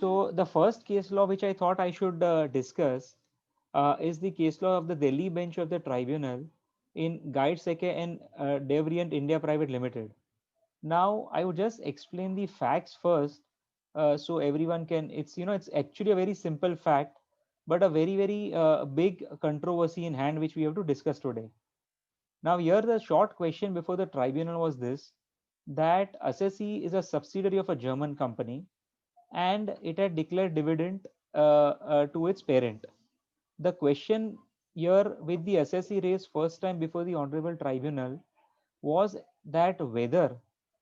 So the first case law which I thought I should discuss is the case law of the Delhi bench of the tribunal in Guide Seke and Devrient India Private Limited. Now I would just explain the facts first, so everyone can. It's actually a very simple fact, but a very big controversy in hand which we have to discuss today. Now here the short question before the tribunal was this: that Assesi is a subsidiary of a German company and it had declared dividend to its parent. The question here with the assessee raised first time before the honorable tribunal was that whether,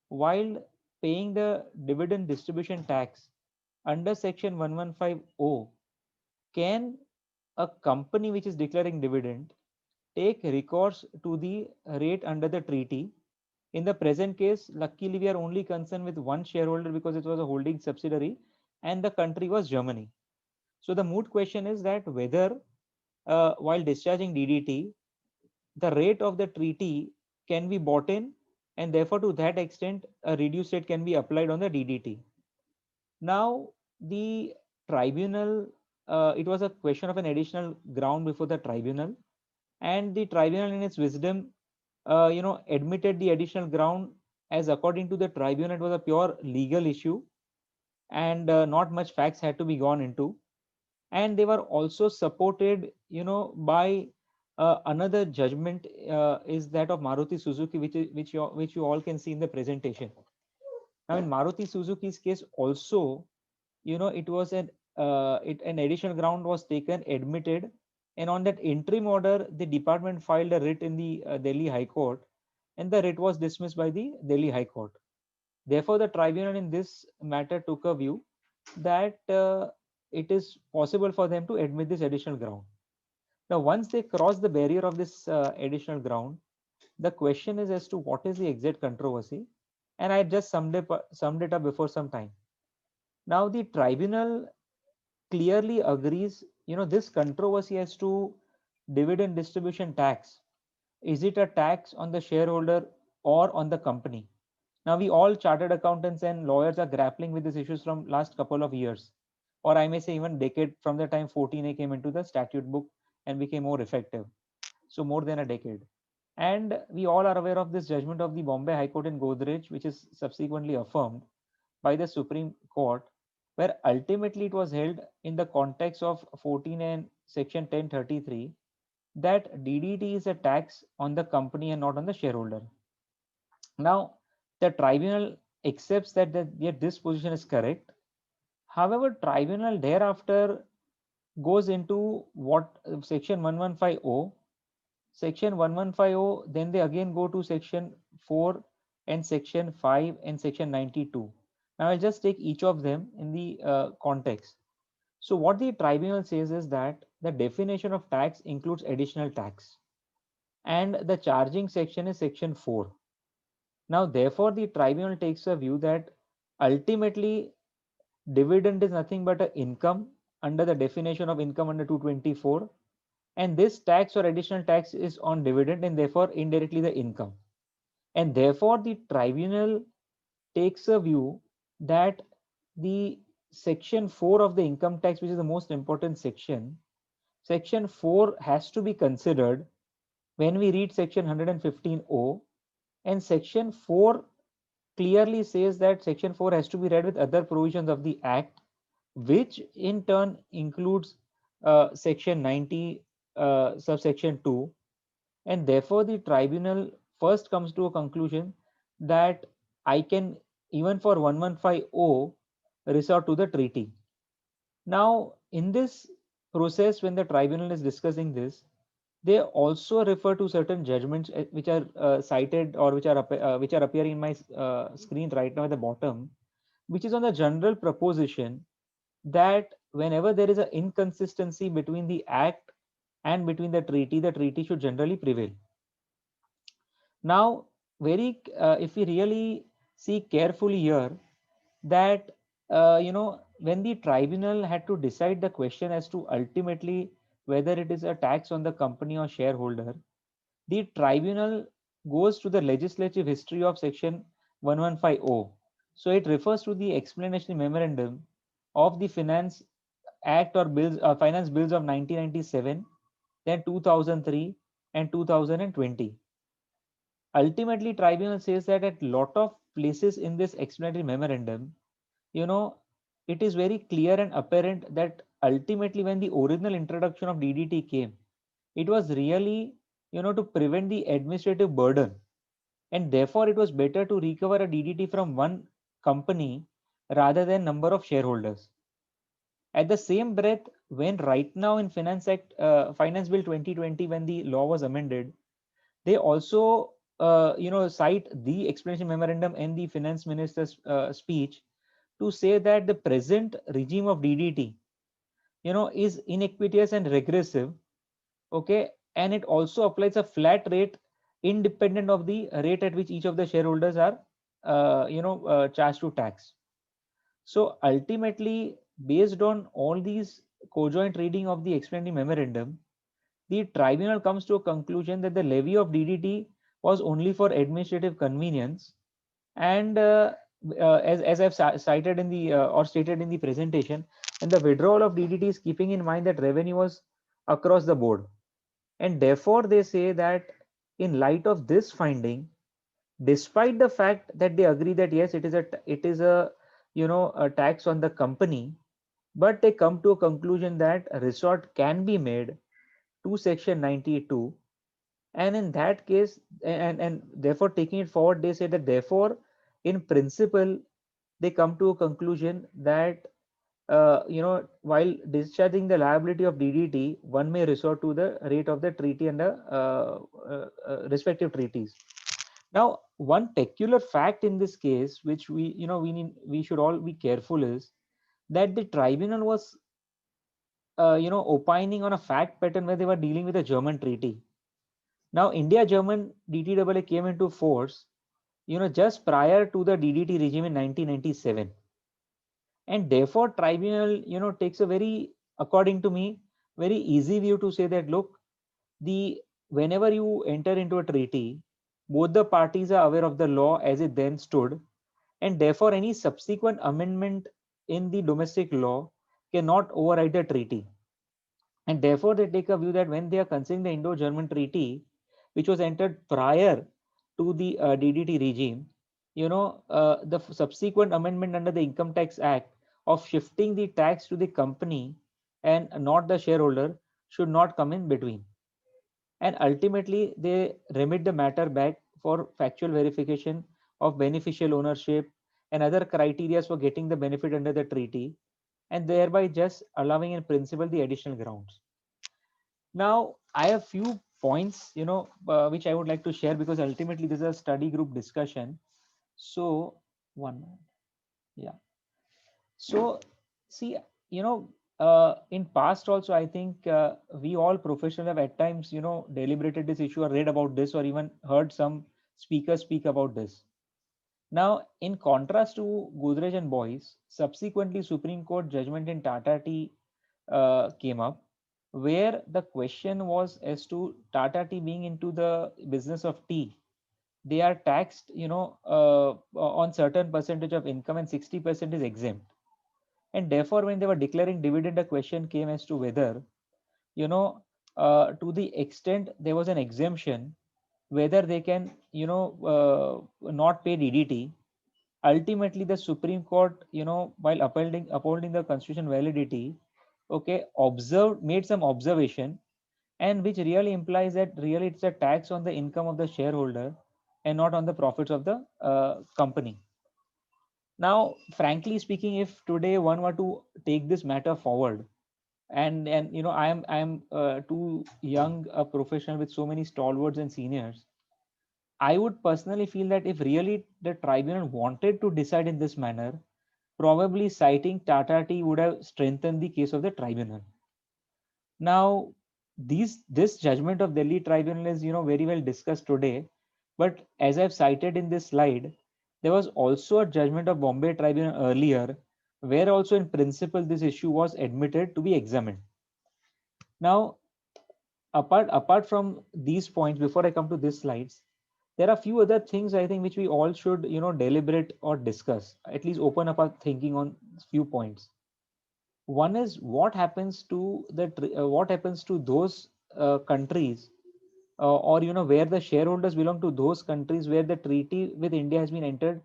while paying the dividend distribution tax under section 115O, can a company which is declaring dividend take recourse to the rate under the treaty. In the present case, luckily we are only concerned with one shareholder because it was a holding subsidiary and the country was Germany. So the moot question is that whether, while discharging DDT, the rate of the treaty can be bought in, and therefore to that extent a reduced rate can be applied on the DDT. Now the tribunal, it was a question of an additional ground before the tribunal, and the tribunal in its wisdom admitted the additional ground, as according to the tribunal it was a pure legal issue and not much facts had to be gone into, and they were also supported by another judgment, is that of Maruti Suzuki, which you all can see in the presentation. Now in Maruti Suzuki's case also, it was an additional ground was taken, admitted, and on that interim order the department filed a writ in the Delhi High Court, and the writ was dismissed by the Delhi High Court. Therefore the tribunal in this matter took a view that it is possible for them to admit this additional ground. Now once they cross the barrier of this additional ground, the question is as to what is the exact controversy, and I just summed it up before some time. Now the tribunal clearly agrees, this controversy as to dividend distribution tax. Is it a tax on the shareholder or on the company? Now we all chartered accountants and lawyers are grappling with these issues from last couple of years, or I may say even decade, from the time 14A came into the statute book and became more effective. So more than a decade. And we all are aware of this judgment of the Bombay High Court in Godrej, which is subsequently affirmed by the Supreme Court, where ultimately it was held in the context of 14 and section 1033 that DDT is a tax on the company and not on the shareholder. Now, the tribunal accepts that this position is correct. However, tribunal thereafter goes into what section 115O. Section 115O, then they again go to section 4 and section 5 and section 92. Now I'll just take each of them in the context. So what the tribunal says is that the definition of tax includes additional tax, and the charging section is section 4. Now therefore the tribunal takes a view that ultimately dividend is nothing but an income under the definition of income under 224, and this tax or additional tax is on dividend and therefore indirectly the income. And therefore the tribunal takes a view that the section 4 of the income tax, which is the most important section, section 4 has to be considered when we read section 115O, and section 4 clearly says that section 4 has to be read with other provisions of the act, which in turn includes section 90 subsection 2, and therefore the tribunal first comes to a conclusion that I can, even for 115O, resort to the treaty. Now in this process, when the tribunal is discussing this, they also refer to certain judgments which are cited, or which are appearing in my screen right now at the bottom, which is on the general proposition that whenever there is an inconsistency between the act and between the treaty should generally prevail. Now, if we really see carefully here, that when the tribunal had to decide the question as to ultimately whether it is a tax on the company or shareholder, the tribunal goes to the legislative history of section 115O. So it refers to the explanatory memorandum of the Finance Act or bills, finance bills of 1997, then 2003 and 2020. Ultimately, tribunal says that at lot of places in this explanatory memorandum, you know, it is very clear and apparent that ultimately when the original introduction of DDT came, it was really, to prevent the administrative burden, and therefore it was better to recover a DDT from one company rather than number of shareholders. At the same breath, when right now in Finance Bill 2020, when the law was amended, they also cite the explanation memorandum and the finance minister's speech to say that the present regime of DDT, is inequitous and regressive. Okay, and it also applies a flat rate independent of the rate at which each of the shareholders are charged to tax. So ultimately, based on all these co-joint reading of the explanatory memorandum, the tribunal comes to a conclusion that the levy of DDT was only for administrative convenience, and as I've cited in the or stated in the presentation, and the withdrawal of DDT is keeping in mind that revenue was across the board, and therefore they say that in light of this finding, despite the fact that they agree that yes, it is a a tax on the company, but they come to a conclusion that a resort can be made to section 92, and in that case, and therefore taking it forward, they say that therefore in principle they come to a conclusion that while discharging the liability of DDT, one may resort to the rate of the treaty and the respective treaties. Now, one peculiar fact in this case, which we should all be careful, is that the tribunal was opining on a fact pattern where they were dealing with a German treaty. Now, India-German DTAA came into force, just prior to the DDT regime in 1997, and therefore tribunal, takes a very, according to me, very easy view to say that look, the whenever you enter into a treaty, both the parties are aware of the law as it then stood, and therefore any subsequent amendment in the domestic law cannot override the treaty. And therefore they take a view that when they are considering the Indo-German treaty, which was entered prior to the DDT regime, the subsequent amendment under the Income Tax Act of shifting the tax to the company and not the shareholder should not come in between. And ultimately they remit the matter back for factual verification of beneficial ownership and other criteria for getting the benefit under the treaty, and thereby just allowing in principle the additional grounds. Now I have few points, which I would like to share, because ultimately this is a study group discussion. So one minute. Yeah. So see, in past also, I think we all professionals have at times, deliberated this issue or read about this or even heard some speakers speak about this. Now, in contrast to Godrej and Boyce, subsequently Supreme Court judgment in Tata Tea came up, where the question was as to Tata Tea being into the business of tea. They are taxed, on certain percentage of income, and 60% is exempt. And therefore, when they were declaring dividend, a question came as to whether, to the extent there was an exemption, whether they can, not pay DDT. Ultimately, the Supreme Court, while upholding the constitution validity, okay, observed, made some observation, and which really implies that really it's a tax on the income of the shareholder and not on the profits of the company. Now, frankly speaking, if today one were to take this matter forward, and I am too young a professional with so many stalwarts and seniors, I would personally feel that if really the tribunal wanted to decide in this manner, probably citing Tata Tea would have strengthened the case of the tribunal. Now, this judgment of Delhi tribunal is, very well discussed today, but as I've cited in this slide, there was also a judgment of Bombay tribunal earlier, where also in principle this issue was admitted to be examined. Now, apart from these points, before I come to these slides, there are a few other things I think which we all should, deliberate or discuss, at least open up our thinking on few points. One is what happens to those countries, or where the shareholders belong to those countries where the treaty with India has been entered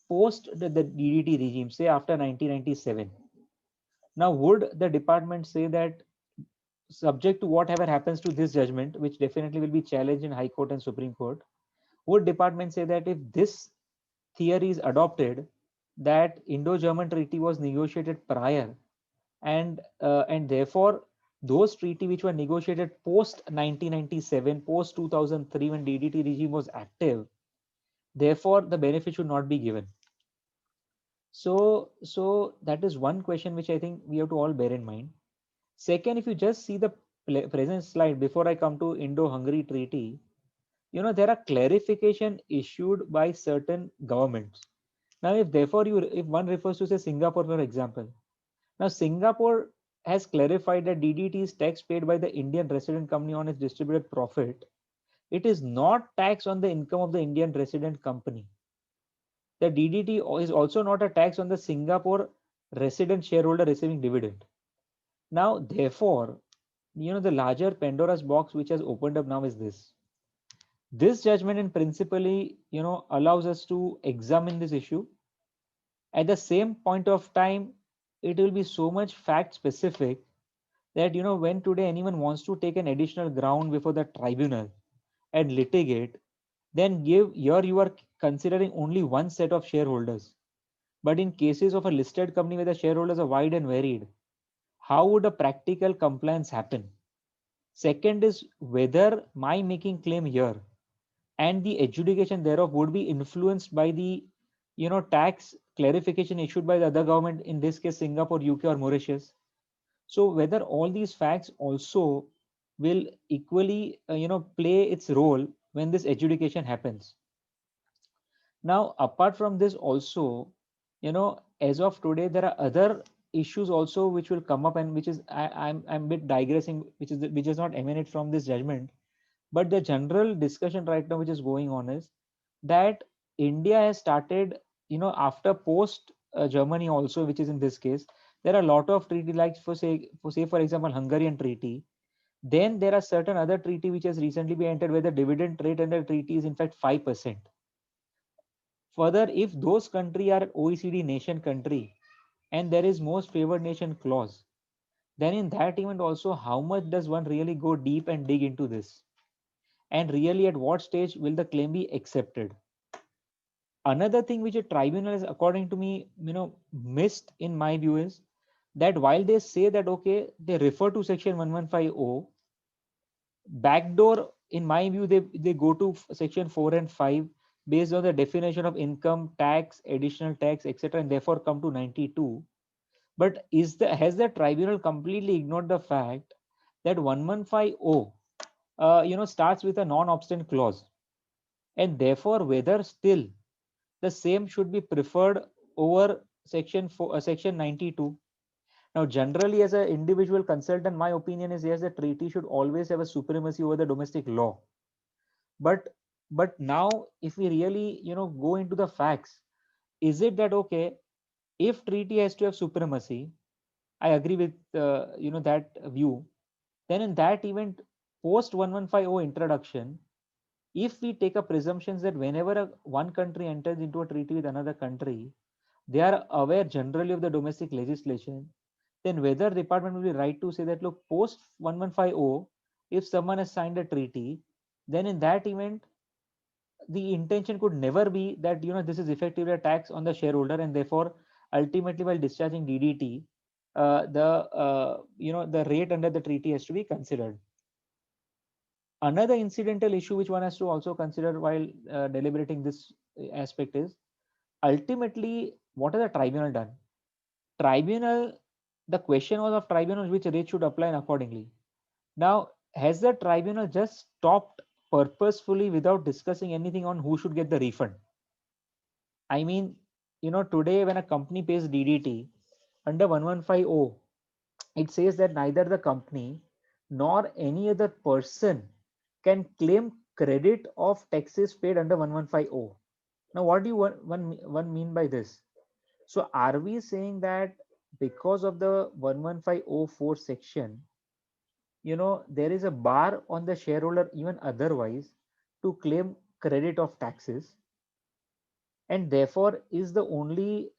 post the DDT regime, say after 1997. Now, would the department say that, subject to whatever happens to this judgment, which definitely will be challenged in High Court and Supreme Court, would department say that if this theory is adopted, that Indo-German treaty was negotiated prior, and therefore those treaty which were negotiated post 1997, post 2003, when DDT regime was active, therefore the benefit should not be given. So that is one question which I think we have to all bear in mind. Second, if you just see the present slide before I come to Indo-Hungary treaty, there are clarification issued by certain governments. Now, if one refers to, say, Singapore, for example, now Singapore has clarified that DDT is tax paid by the Indian resident company on its distributed profit. It is not tax on the income of the Indian resident company. The DDT is also not a tax on the Singapore resident shareholder receiving dividend. Now, therefore, the larger Pandora's box which has opened up now is this. This judgment in principally, allows us to examine this issue. At the same point of time, it will be so much fact specific that, when today anyone wants to take an additional ground before the tribunal and litigate, then you are considering only one set of shareholders. But in cases of a listed company where the shareholders are wide and varied, how would a practical compliance happen? Second is whether my making claim here and the adjudication thereof would be influenced by the tax clarification issued by the other government, in this case Singapore, UK, or Mauritius. So whether all these facts also will equally play its role when this adjudication happens. Now, apart from this also, as of today, there are other issues also which will come up, and which is I'm a bit digressing, which is not emanate from this judgment. But the general discussion right now which is going on is that India has started, after post Germany also, which is in this case, there are a lot of treaty, like for example, Hungarian treaty. Then there are certain other treaty which has recently been entered where the dividend rate under treaty is in fact 5%. Further, if those country are OECD nation country and there is most favored nation clause, then in that event also, how much does one really go deep and dig into this? And really at what stage will the claim be accepted? Another thing which a tribunal is, according to me, missed in my view is that while they say that, okay, they refer to section 1150, backdoor, in my view, they go to section 4 and 5 based on the definition of income tax, additional tax, etc., and therefore come to 92. But has the tribunal completely ignored the fact that 1150 starts with a non-obstant clause, and therefore whether still the same should be preferred over section 92? Now, generally, as an individual consultant, my opinion is yes, the treaty should always have a supremacy over the domestic law. But now, if we really go into the facts, is it that, okay, if treaty has to have supremacy, I agree with that view. Then in that event, post 1150 introduction, if we take a presumption that whenever one country enters into a treaty with another country, they are aware generally of the domestic legislation, then whether department will be right to say that, look, post 1150, if someone has signed a treaty, then in that event, the intention could never be that this is effectively a tax on the shareholder, and therefore ultimately while discharging DDT, the rate under the treaty has to be considered. Another incidental issue which one has to also consider while deliberating this aspect is, ultimately, what has the tribunal done? Tribunal, the question was of tribunal which rate should apply, and accordingly. Now, has the tribunal just stopped purposefully without discussing anything on who should get the refund? I mean, today when a company pays DDT under 1150, it says that neither the company nor any other person can claim credit of taxes paid under 1150. Now, what do you one mean by this? So, are we saying that because of the 11504 section, there is a bar on the shareholder even otherwise to claim credit of taxes, and therefore is the only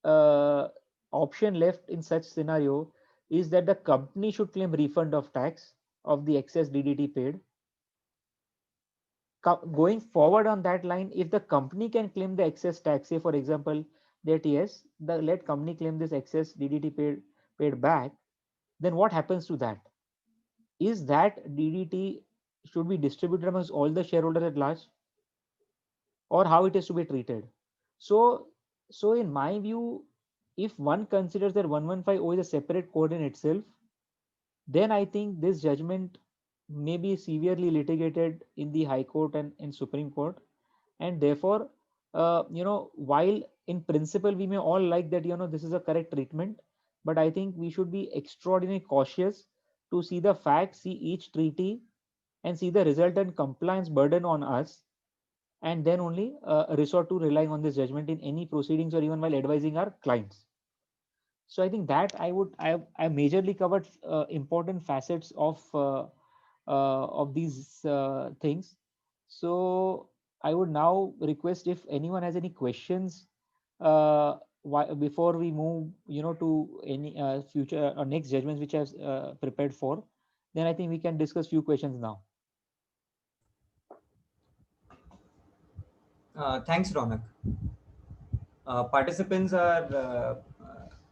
uh, option left in such scenario is that the company should claim refund of tax of the excess DDT paid. Going forward on that line, if the company can claim the excess tax, say for example that yes, the let company claim this excess DDT paid back, then what happens to that? Is that DDT should be distributed amongst all the shareholders at large, or how it is to be treated? So, so in my view, if one considers that 115 is a separate code in itself, then I think this judgment may be severely litigated in the High Court and in Supreme Court, and therefore, while in principle we may all like that, this is a correct treatment, but I think we should be extraordinarily cautious to see the facts, see each treaty, and see the resultant compliance burden on us, and then only resort to relying on this judgment in any proceedings or even while advising our clients. So I think that I majorly covered important facets of these things. So I would now request if anyone has any questions before we move, to any future or next judgments which I've prepared for. Then I think we can discuss few questions now. Thanks, Ronak. Participants are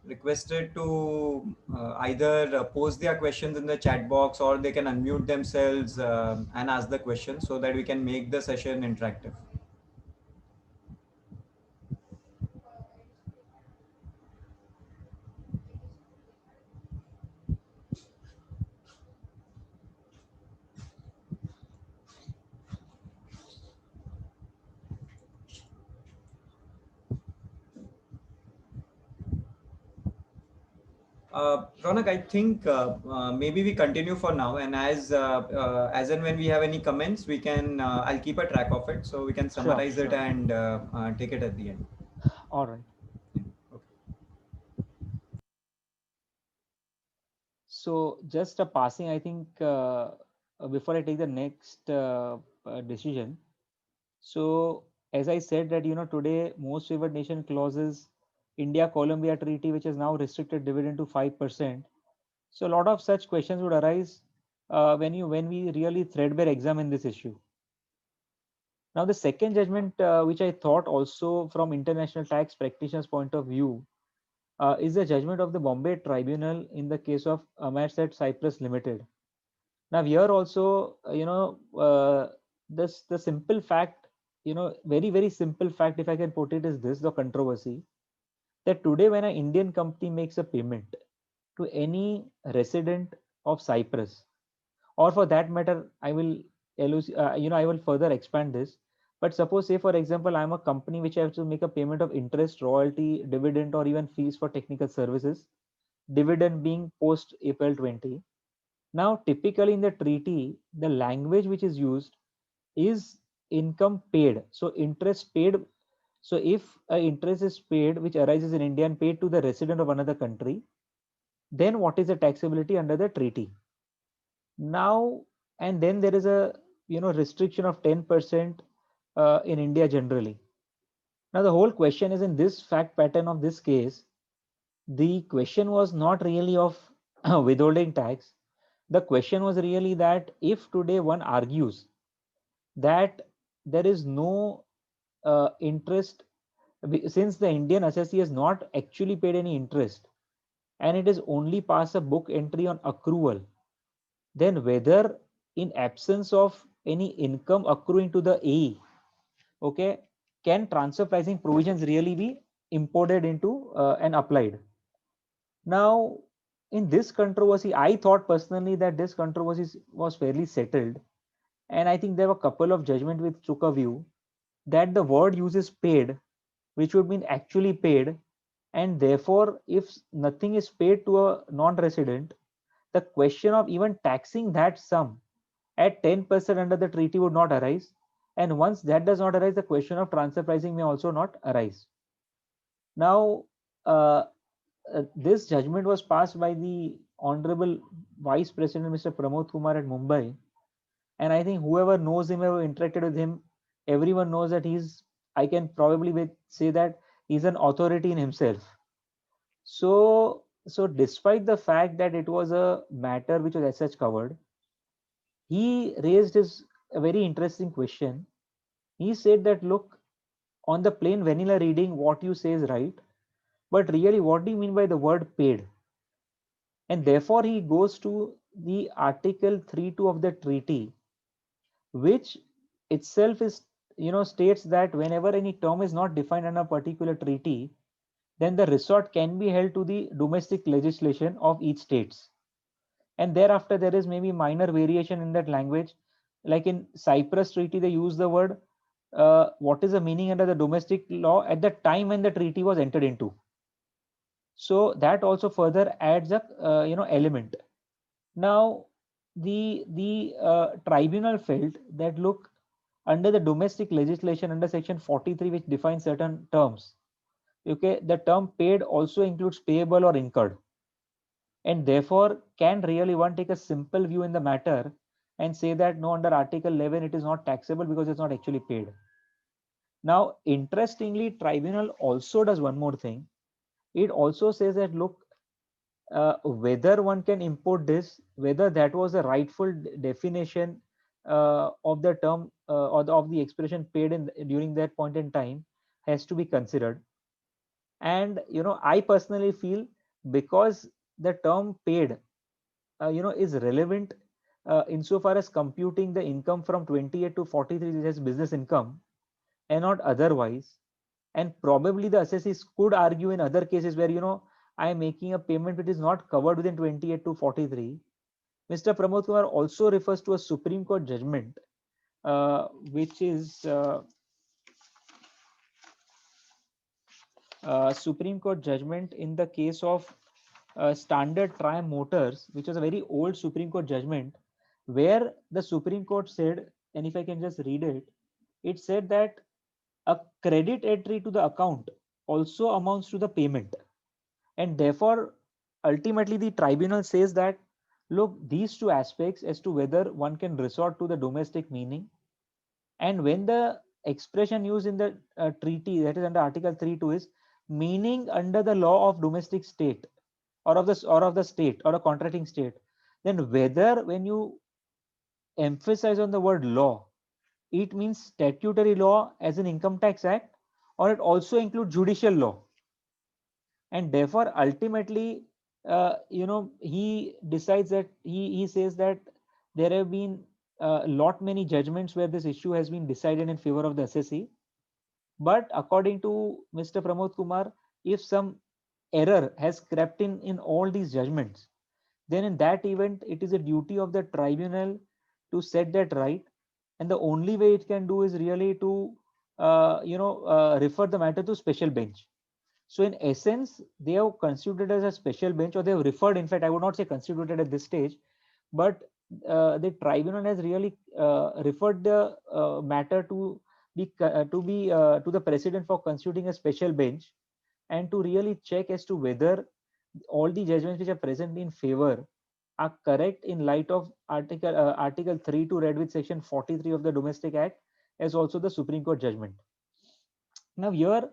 requested to either post their questions in the chat box, or they can unmute themselves and ask the question so that we can make the session interactive. Ronak, I think maybe we continue for now, and as and when we have any comments, we can I'll keep a track of it so we can Sure, summarize it sure. and take it at the end. All right. Okay. So just a passing, I think, before I take the next decision. So as I said that, today most favored nation clauses, India Colombia treaty, which has now restricted dividend to 5%. So a lot of such questions would arise when we really threadbare examine this issue. Now the second judgment, which I thought also from international tax practitioners' point of view, is the judgment of the Bombay Tribunal in the case of Amerset Cyprus Limited. Now here also, this the simple fact, very very simple fact, if I can put it, is this: the controversy that today when an Indian company makes a payment to any resident of Cyprus, or for that matter, I will further expand this. But suppose, say for example, I'm a company which has to make a payment of interest, royalty, dividend, or even fees for technical services. Dividend being post April 20. Now, typically in the treaty, the language which is used is income paid. So interest paid. So if interest is paid which arises in India and paid to the resident of another country, then what is the taxability under the treaty? Now, and then there is a restriction of 10% in India generally. Now the whole question is, in this fact pattern of this case, the question was not really of withholding tax. The question was really that if today one argues that there is no interest, since the Indian assessee has not actually paid any interest and it is only pass a book entry on accrual, then whether in absence of any income accruing to the AE, okay, can transfer pricing provisions really be imported into and applied? Now, in this controversy, I thought personally that this controversy was fairly settled, and I think there were a couple of judgments which took a view that the word uses paid, which would mean actually paid, and therefore, if nothing is paid to a non-resident, the question of even taxing that sum at 10% under the treaty would not arise. And once that does not arise, the question of transfer pricing may also not arise. Now, uh, this judgment was passed by the Honorable Vice President Mr. Pramod Kumar at Mumbai, and I think whoever knows him, ever interacted with him, everyone knows that he's. I can probably say that he's an authority in himself. So despite the fact that it was a matter which was as such covered, he raised his a very interesting question. He said that look, on the plain vanilla reading, what you say is right, but really, what do you mean by the word paid? And therefore, he goes to the Article 3.2 of the treaty, which itself is, states that whenever any term is not defined in a particular treaty, then the resort can be held to the domestic legislation of each states. And thereafter, there is maybe minor variation in that language. Like in Cyprus treaty, they use the word, what is the meaning under the domestic law at the time when the treaty was entered into. So that also further adds a element. Now, the tribunal felt that look, under the domestic legislation under section 43, which defines certain terms, okay, the term paid also includes payable or incurred, and therefore can really one take a simple view in the matter and say that no, under Article 11 it is not taxable because it's not actually paid. Now, interestingly, tribunal also does one more thing. It also says that look, whether one can import this, whether that was a rightful definition of the term of the expression paid in during that point in time, has to be considered. And I personally feel, because the term paid is relevant insofar as computing the income from 28 to 43 as business income and not otherwise. And probably the assessees could argue in other cases where I am making a payment which is not covered within 28 to 43. Mr. Pramod Kumar also refers to a Supreme Court judgment, which is Supreme Court judgment in the case of Standard Triumph Motors, which was a very old Supreme Court judgment, where the Supreme Court said, and if I can just read it, it said that a credit entry to the account also amounts to the payment. And therefore, ultimately, the tribunal says that look, these two aspects as to whether one can resort to the domestic meaning, and when the expression used in the treaty, that is under Article 3.2, is meaning under the law of domestic state or of the state or a contracting state, then whether when you emphasize on the word law, it means statutory law as an income tax act, or it also includes judicial law. And therefore ultimately he decides that he says that there have been a lot many judgments where this issue has been decided in favor of the SSE. But according to Mr. Pramod Kumar, if some error has crept in all these judgments, then in that event it is a duty of the tribunal to set that right, and the only way it can do is really to refer the matter to special bench. So in essence, they have constituted as a special bench, or they have referred. In fact, I would not say constituted at this stage, but the tribunal has really referred the matter to the president for constituting a special bench, and to really check as to whether all the judgments which are present in favor are correct in light of Article 3 to read with Section 43 of the Domestic Act, as also the Supreme Court judgment. Now here,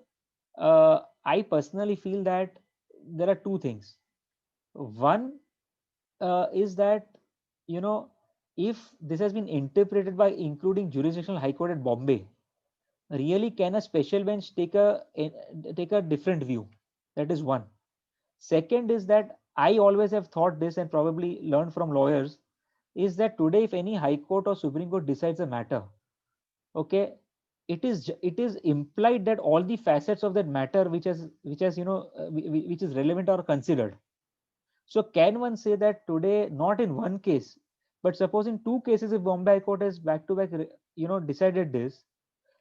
I personally feel that there are two things. One is that you know if this has been interpreted by including jurisdictional high court at Bombay, really can a special bench take a different view? That is one. Second is that I always have thought this and probably learned from lawyers, is that today if any high court or Supreme Court decides a matter, okay, it is implied that all the facets of that matter which has which is relevant or considered. So can one say that today, not in one case, but suppose in two cases, if Bombay High Court has back to back decided this,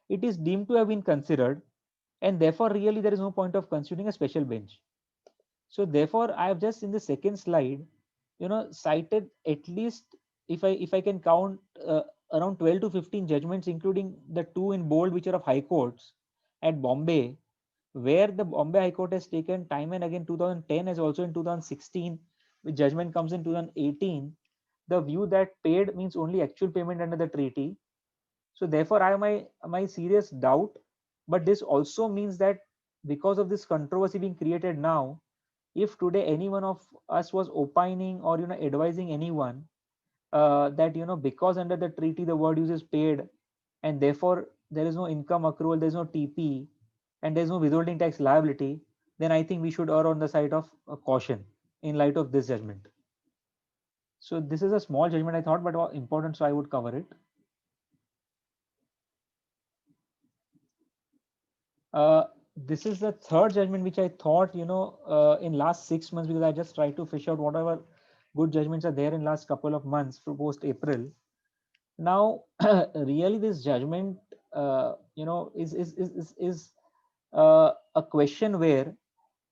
it is deemed to have been considered, and therefore really there is no point of constituting a special bench. So therefore I have just in the second slide cited at least, if I can count, around 12 to 15 judgments, including the two in bold which are of high courts at Bombay, where the Bombay High Court has taken time and again 2010 as also in 2016, which judgment comes in 2018, the view that paid means only actual payment under the treaty. So therefore, I have my serious doubt. But this also means that because of this controversy being created now, if today any one of us was opining or advising anyone that because under the treaty the word use is paid, and therefore there is no income accrual, there is no TP, and there is no withholding tax liability, then I think we should err on the side of caution in light of this judgment. So this is a small judgment I thought, but important, so I would cover it. This is the third judgment which I thought, in last 6 months, because I just tried to fish out whatever good judgments are there in last couple of months for post April. Now, really, this judgment, is a question where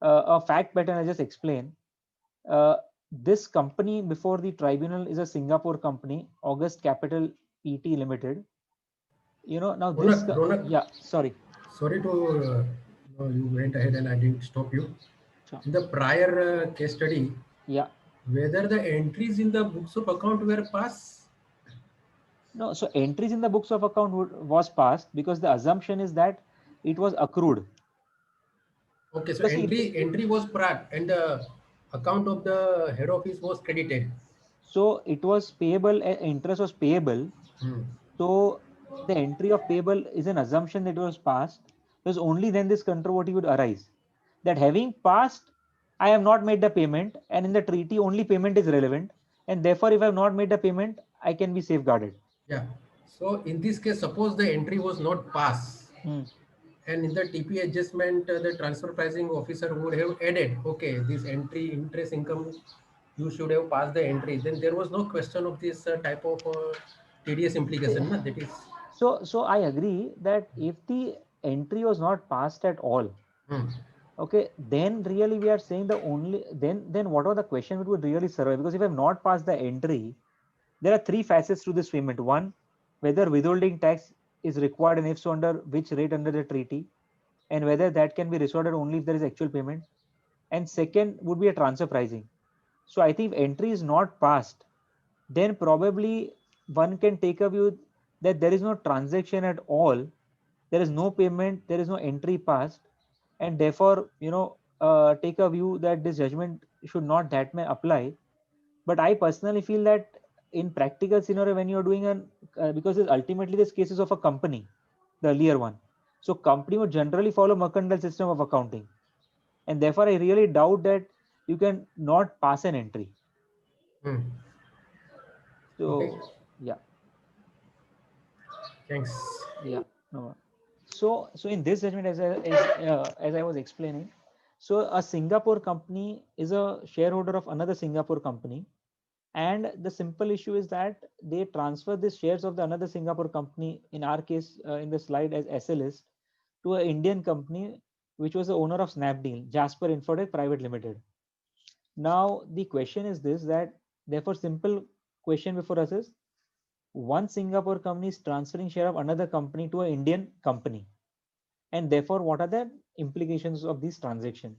a fact pattern I just explained. Uh, this company before the tribunal is a Singapore company, August Capital PT Limited. Now this, Ronak, yeah, sorry. sorry to you went ahead and I didn't stop you. Sure. In the prior case study, Yeah. whether the entries in the books of account were passed. No, so entries in the books of account was passed because the assumption is that it was accrued. Okay, so Because see, entry was passed and the account of the head office was credited. so it was payable, interest was payable. Hmm. So the entry of payable is an assumption that it was passed, because only then this controversy would arise. That having passed, I have not made the payment, and in the treaty only payment is relevant, and therefore if I have not made the payment, I can be safeguarded. Yeah. So in this case, suppose the entry was not passed, Hmm. and in the TP adjustment, the transfer pricing officer would have added, okay, this entry interest income, you should have passed the entry. Then there was no question of this type of TDS implication. Na? That is. So I agree that if the entry was not passed at all, Hmm. okay, then really we are saying the only then what are the question which would really survive? Because if I have not passed the entry, there are three facets to this payment. One, whether withholding tax is required, and if so, under which rate under the treaty, and whether that can be resorted only if there is actual payment. And second would be a transfer pricing. So I think if entry is not passed, then probably one can take a view that there is no transaction at all, there is no payment, there is no entry passed, and therefore take a view that this judgment should not that may apply. But I personally feel that in practical scenario, when you're doing an because ultimately this case is of a company, the earlier one, so company would generally follow mercantile system of accounting, and therefore I really doubt that you can not pass an entry. Hmm. Okay. So yeah. Thanks. Yeah, no. So in this judgment, as I was explaining, so a Singapore company is a shareholder of another Singapore company, and the simple issue is that they transfer the shares of the another Singapore company, in our case in the slide as SLS, to an Indian company which was the owner of Snapdeal, Jasper Infotech Private Limited. Now the question is this: that therefore simple question before us is, one Singapore company is transferring share of another company to an Indian company, and therefore what are the implications of this transaction?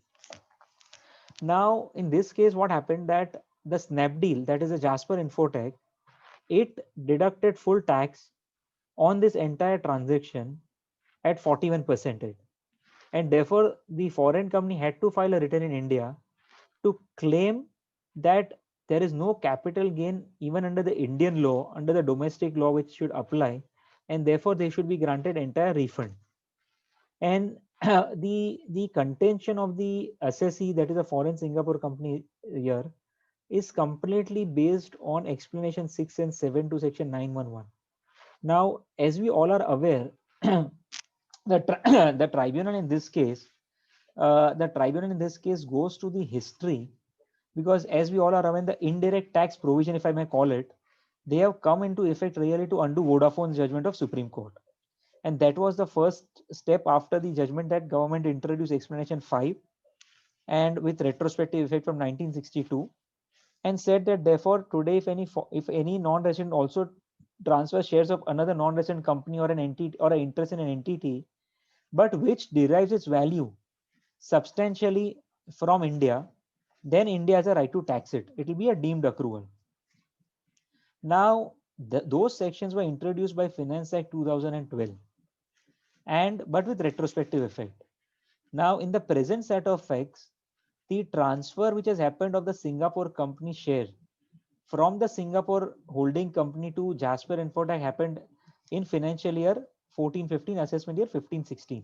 Now in this case, what happened that the Snapdeal, that is a Jasper Infotech, it deducted full tax on this entire transaction at 41%, and therefore the foreign company had to file a return in India to claim that there is no capital gain even under the Indian law, under the domestic law which should apply, and therefore they should be granted entire refund. And the contention of the assessee, that is a foreign Singapore company here, is completely based on explanation 6 and 7 to section 911. Now, as we all are aware, the tribunal in this case, goes to the history, because as we all are aware, the indirect tax provision, if I may call it, they have come into effect really to undo Vodafone's judgment of Supreme Court. And that was the first step after the judgment that government introduced explanation 5, and with retrospective effect from 1962, and said that therefore today if any non-resident also transfers shares of another non-resident company or an entity or an interest in an entity, but which derives its value substantially from India, then India has a right to tax it. It will be a deemed accrual. Now, those sections were introduced by Finance Act 2012, and but with retrospective effect. Now, in the present set of facts, the transfer which has happened of the Singapore company share from the Singapore holding company to Jasper Infotech happened in financial year 14-15, assessment year 15-16.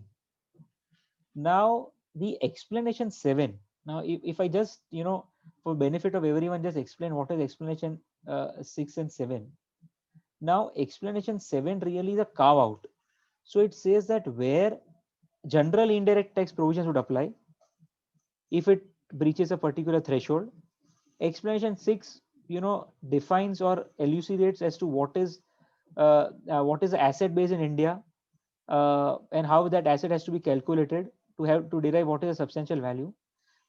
Now, the explanation 7. Now, if I just, for benefit of everyone, just explain what is explanation 6 and 7. Now, explanation 7 really is a carve out. So it says that where general indirect tax provisions would apply if it breaches a particular threshold. Explanation 6, defines or elucidates as to what is the asset base in India, and how that asset has to be calculated to derive what is a substantial value.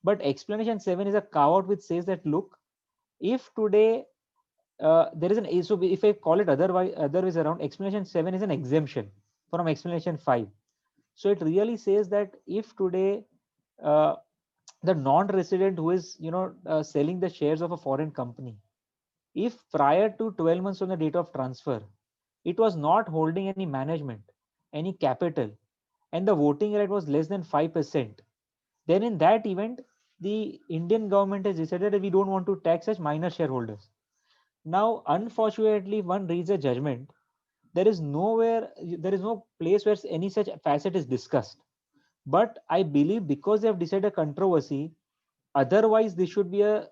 But explanation 7 is a carve out which says that, look, if today there is an, so if I call it other ways around, explanation 7 is an exemption from explanation 5. So it really says that if today uh, the non-resident who is selling the shares of a foreign company, if prior to 12 months from the date of transfer it was not holding any management, any capital, and the voting rate was less than 5%, then in that event the Indian government has decided that we don't want to tax such minor shareholders. Now, unfortunately, one reads a judgment. There is no place where any such facet is discussed. But I believe because they have decided a controversy, otherwise this should be a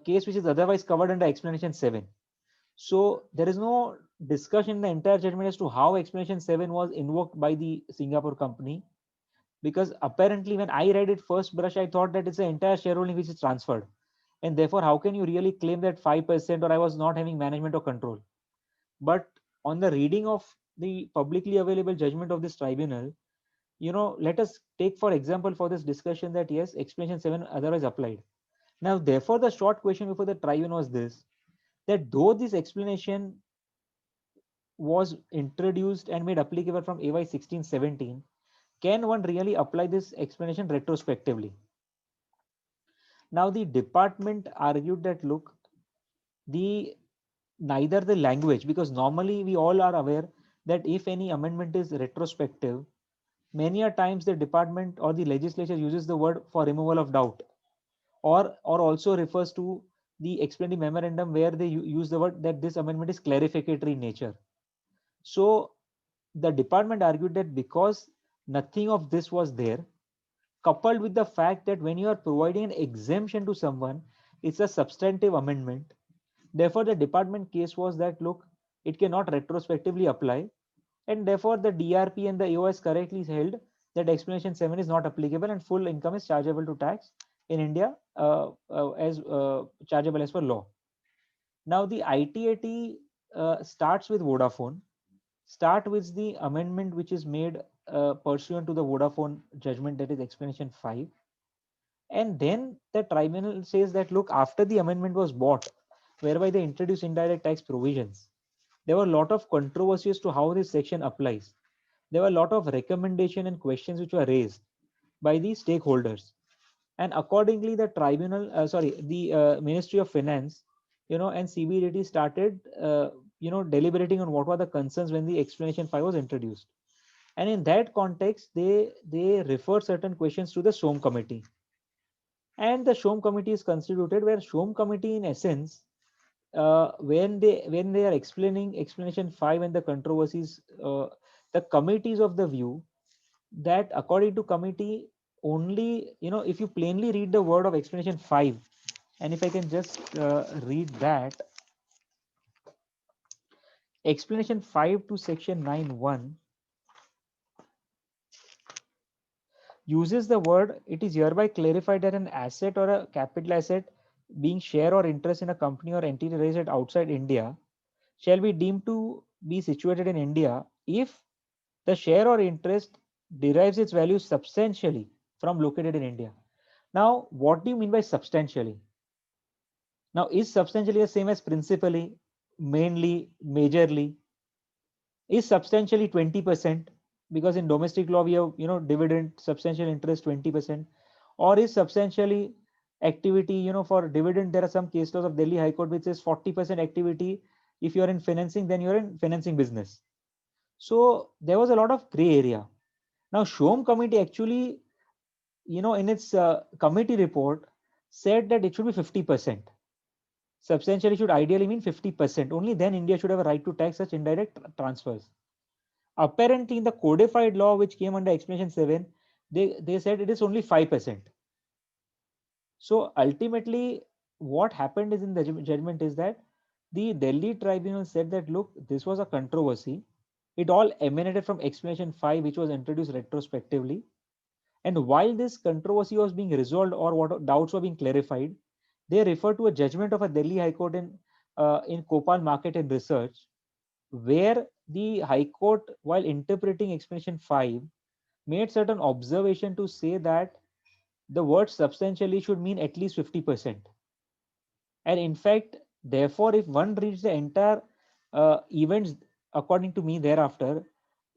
case which is otherwise covered under explanation 7. So there is no discussion in the entire judgment as to how explanation 7 was invoked by the Singapore company, because apparently when I read it first brush, I thought that it's the entire shareholding which is transferred, and therefore how can you really claim that 5% or I was not having management or control? But on the reading of the publicly available judgment of this tribunal, let us take for example for this discussion that yes, explanation 7 otherwise applied. Now therefore the short question before the tribunal was this, that though this explanation was introduced and made applicable from AY 1617, can one really apply this explanation retrospectively? Now the department argued that, look, the neither the language, because normally we all are aware that if any amendment is retrospective, many a times the department or the legislature uses the word for removal of doubt, or also refers to the explaining memorandum where they use the word that this amendment is clarificatory in nature. So the department argued that because nothing of this was there, coupled with the fact that when you are providing an exemption to someone, it's a substantive amendment. Therefore, the department case was that, look, it cannot retrospectively apply, and therefore the DRP and the AOS correctly held that explanation 7 is not applicable and full income is chargeable to tax in India as chargeable as per law. Now the ITAT starts with Vodafone, start with the amendment which is made pursuant to the Vodafone judgment, that is explanation 5. And then the tribunal says that, look, after the amendment was bought, whereby they introduced indirect tax provisions, there were a lot of controversies to how this section applies. There were a lot of recommendation and questions which were raised by the stakeholders. And accordingly, the tribunal, the Ministry of Finance, and CBDT started, deliberating on what were the concerns when the explanation 5 was introduced. And in that context, they refer certain questions to the SHOM committee. And the SHOM committee is constituted, where SHOM committee in essence, when they are explaining explanation 5 and the controversies, the committees of the view that according to committee, only, if you plainly read the word of explanation 5, and if I can just read that, explanation 5 to section 9(1) uses the word, it is hereby clarified that an asset or a capital asset being share or interest in a company or entity registered outside India shall be deemed to be situated in India if the share or interest derives its value substantially from located in India. Now, what do you mean by substantially? Now, is substantially the same as principally, mainly, majorly? Is substantially 20%? Because in domestic law we have, dividend, substantial interest 20%. or is substantially activity, you know, for dividend, there are some case laws of Delhi High Court which says 40% activity. If you're in financing, then you're in financing business. So there was a lot of gray area. Now, Shom committee actually, you know, in its committee report said that it should be 50%. Substantially should ideally mean 50%. Only then India should have a right to tax such indirect transfers. Apparently, in the codified law which came under explanation 7, they said it is only 5%. So ultimately, what happened is in the judgment is that the Delhi tribunal said that, look, this was a controversy. It all emanated from explanation 5, which was introduced retrospectively. And while this controversy was being resolved or what doubts were being clarified, they refer to a judgment of a Delhi High Court in Kopal Market and Research, where the High Court, while interpreting explanation 5, made certain observation to say that the word substantially should mean at least 50%. And in fact, therefore, if one reads the entire events according to me thereafter,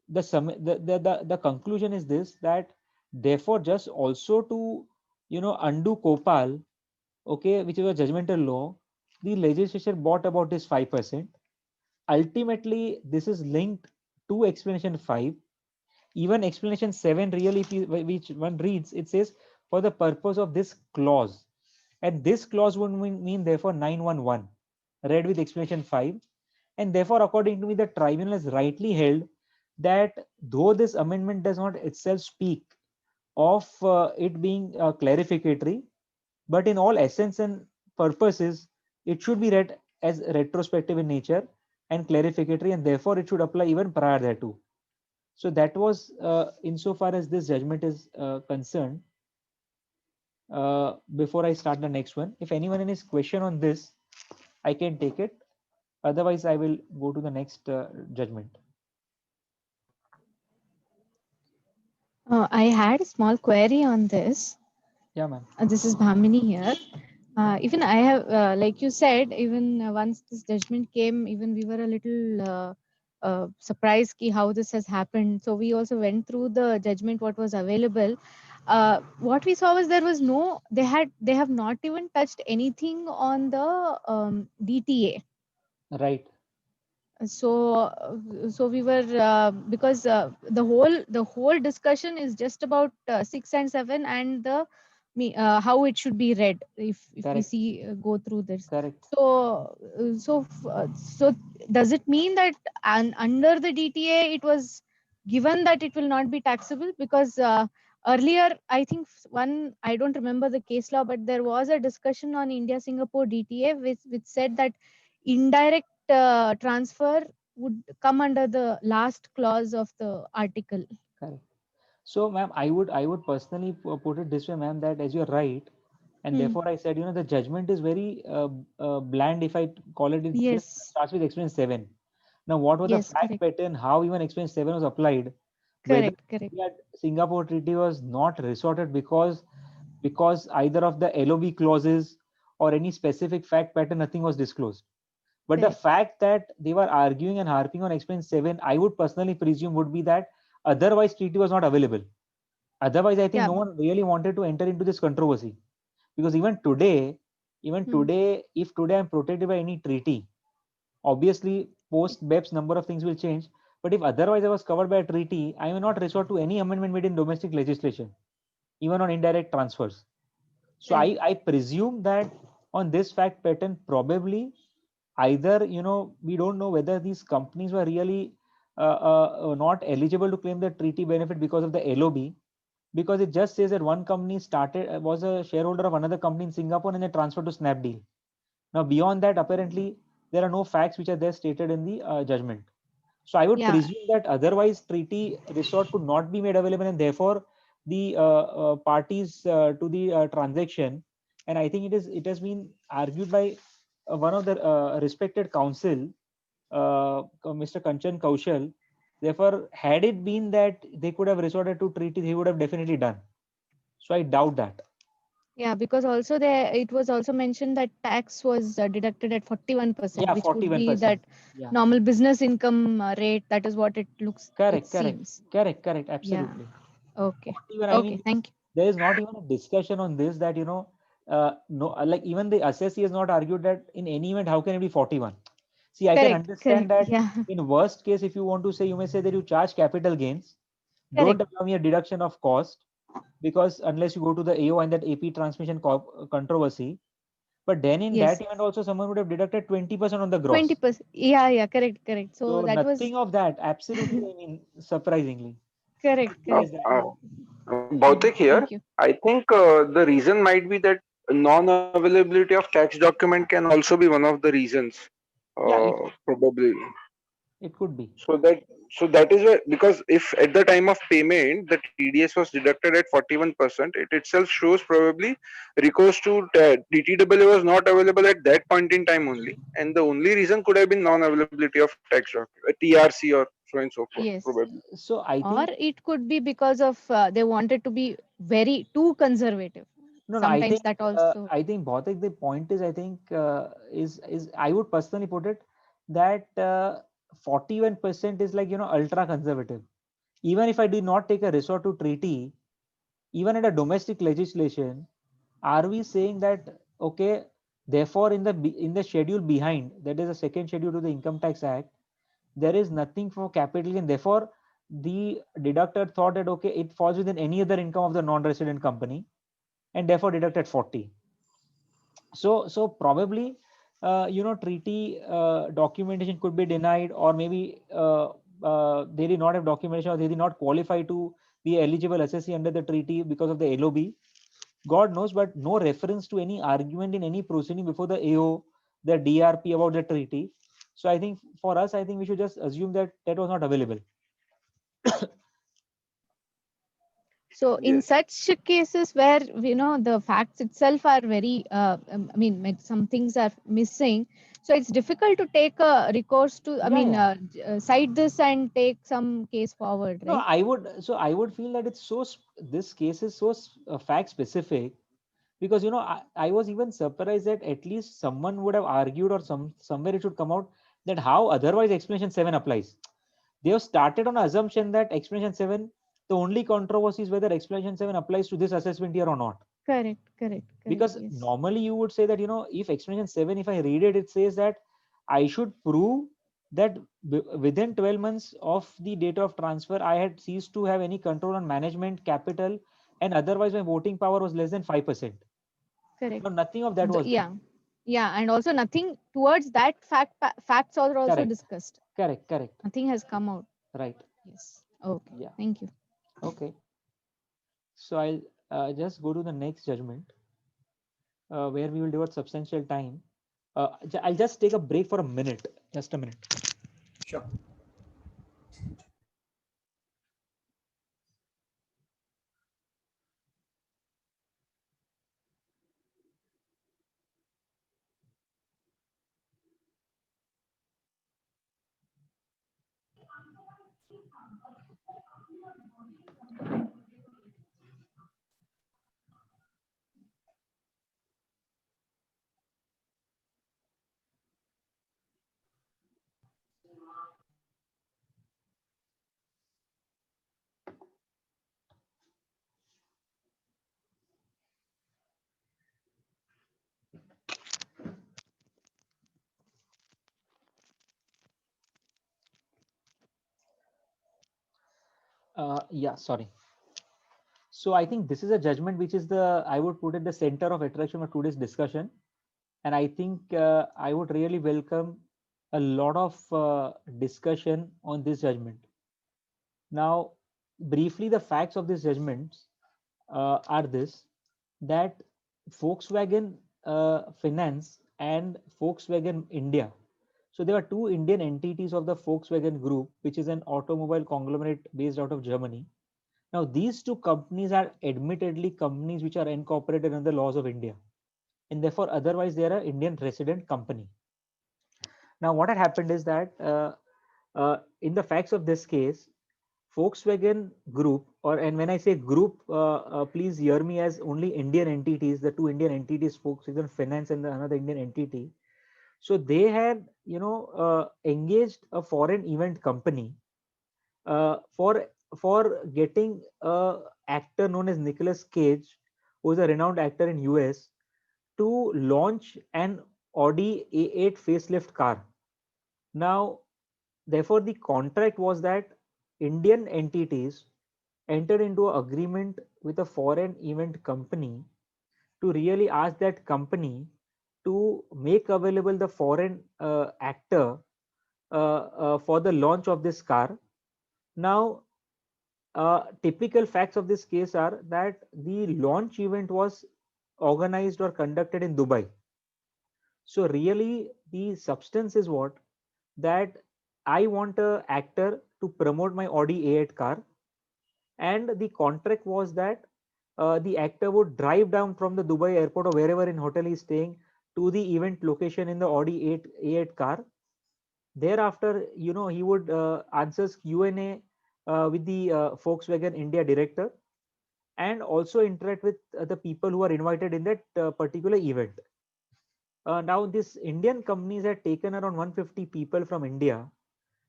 the conclusion is this, that therefore just also to, you know, undo Kopal, okay, which is a judgmental law, the legislature brought about this 5%. Ultimately, this is linked to explanation 5. Even explanation 7 really, which one reads, it says for the purpose of this clause, and this clause would mean therefore 911 read with explanation 5. And therefore, according to me, the tribunal has rightly held that though this amendment does not itself speak of it being clarificatory, but in all essence and purposes, it should be read as retrospective in nature and clarificatory, and therefore it should apply even prior thereto. So that was insofar as this judgment is concerned. Before I start the next one, if anyone has question on this, I can take it. Otherwise, I will go to the next judgment. I had a small query on this. Yeah, ma'am. This is Bhamini here. Even I have, like you said, even once this judgment came, even we were a little surprised ki how this has happened. So we also went through the judgment, what was available. What we saw was there was no, they have not even touched anything on the DTA. Right. So we were because the whole discussion is just about 6 and 7 and the how it should be read if we Correct. see go through this. Correct. So does it mean that under the DTA it was given that it will not be taxable? Because earlier I think I don't remember the case law, but there was a discussion on India Singapore DTA which said that indirect transfer would come under the last clause of the article. Correct. So, ma'am, I would personally put it this way, ma'am, that as you're right, and therefore I said, you know, the judgment is very bland, if I call it. It Yes. starts with explanation 7. Now, what was Yes, the fact correct. pattern? How even explanation 7 was applied? Whether Correct. India Singapore Treaty was not resorted because either of the LOB clauses or any specific fact pattern, nothing was disclosed. But the Correct. fact that they were arguing and harping on explanation 7, I would personally presume would be that otherwise treaty was not available. Otherwise, I think Yeah. no one really wanted to enter into this controversy, because even today, if today I'm protected by any treaty, obviously post BEPS number of things will change. But if otherwise I was covered by a treaty, I may not resort to any amendment made in domestic legislation, even on indirect transfers. So Right. I presume that on this fact pattern, probably either, you know, we don't know whether these companies were really not eligible to claim the treaty benefit because of the LOB, because it just says that one company was a shareholder of another company in Singapore and they transferred to Snapdeal. Now beyond that, apparently there are no facts which are there stated in the judgment. So I would Yeah. presume that otherwise treaty resort could not be made available, and therefore the parties to the transaction, and I think it has been argued by one of the respected counsel, Mr. Kanchan Kaushal. Therefore, had it been that they could have resorted to treaty, he would have definitely done. So I doubt that. Yeah, because also it was also mentioned that tax was deducted at 41%, Yeah, which would be 41%. that Yeah. normal business income rate. That is what it looks. Correct. It seems. Correct. Absolutely. Yeah. Okay. 41, I Okay. mean, Thank you. there is not even a discussion on this that, no, like even the assessee has not argued that in any event, how can it be 41? See, I can Correct, understand correct. that Yeah, in worst case, if you want to say, you may say that you charge capital gains, don't correct. allow me a deduction of cost, because unless you go to the AO and that AP transmission controversy, but then in that Yes, event also someone would have deducted 20% on the gross. 20%. Yeah, yeah, correct, correct. So So that was nothing of that, absolutely, I mean, surprisingly. correct, Why is correct. that? Bhautik here. Thank you. I think the reason might be that non-availability of tax document can also be one of the reasons. Yeah, Probably. it could be. So that is where, because if at the time of payment the TDS was deducted at 41%, it itself shows probably recourse to DTAA was not available at that point in time only, and the only reason could have been non-availability of tax document, TRC or so and so forth, Yes. probably. So I Or think, it could be because of they wanted to be very too conservative. no, Sometimes that also. I think Bhautik, the point is, I think, is I would personally put it that 41% is like, ultra conservative. Even if I do not take a resort to treaty, even at a domestic legislation, are we saying that, okay, therefore in the schedule behind, that is the second schedule to the Income Tax Act, there is nothing for capital gain. Therefore, the deductor thought that, okay, it falls within any other income of the non-resident company, and therefore deducted 40. So probably, treaty documentation could be denied, or maybe they did not have documentation, or they did not qualify to be eligible assessee under the treaty because of the LOB. God knows, but no reference to any argument in any proceeding before the AO, the DRP about the treaty. So I think for us, I think we should just assume that that was not available. So in Yes. such cases where the facts itself are very, I mean, like some things are missing. So it's difficult to take a recourse to, I Yeah, mean, yeah. cite this and take some case forward, No, right? I would feel that it's this case is so fact specific, because I was even surprised that at least someone would have argued, or somewhere it should come out, that how otherwise explanation 7 applies. They have started on assumption that explanation 7, the only controversy is whether explanation 7 applies to this assessment year or not. Correct, correct, correct. Because Yes, normally you would say that, if explanation 7, if I read it, it says that I should prove that within 12 months of the date of transfer, I had ceased to have any control on management capital, and otherwise my voting power was less than 5%. correct. No, nothing of that was there. Yeah, yeah, and also nothing towards that facts are also Correct, discussed. correct, Nothing has come out. right. Yes. Okay. Yeah. Thank you. Okay. So I'll just go to the next judgment, where we will devote substantial time. I'll just take a break for a minute, just a minute. Sure. Yeah, sorry. So I think this is a judgment which is I would put at the center of attraction of today's discussion. And I think I would really welcome a lot of discussion on this judgment. Now, briefly, the facts of this judgment are this, that Volkswagen Finance and Volkswagen India. So there are two Indian entities of the Volkswagen Group, which is an automobile conglomerate based out of Germany. Now, these two companies are admittedly companies which are incorporated under the laws of India, and therefore otherwise they are an Indian resident company. Now, what had happened is that in the facts of this case, Volkswagen Group, and when I say group, please hear me as only Indian entities, the two Indian entities, Volkswagen Finance and another Indian entity. So they had, engaged a foreign event company for for getting a actor known as Nicolas Cage, who is a renowned actor in US, to launch an Audi A8 facelift car. Now, therefore, the contract was that Indian entities entered into an agreement with a foreign event company to really ask that company to make available the foreign actor for the launch of this car. Now, typical facts of this case are that the launch event was organized or conducted in Dubai. So really, the substance is what, that I want a actor to promote my Audi A8 car, and the contract was that the actor would drive down from the Dubai airport or wherever in hotel he's staying to the event location in the Audi A8 car. Thereafter, he would answers Q&A with the Volkswagen India director, and also interact with the people who are invited in that particular event. Now, this Indian companies had taken around 150 people from India,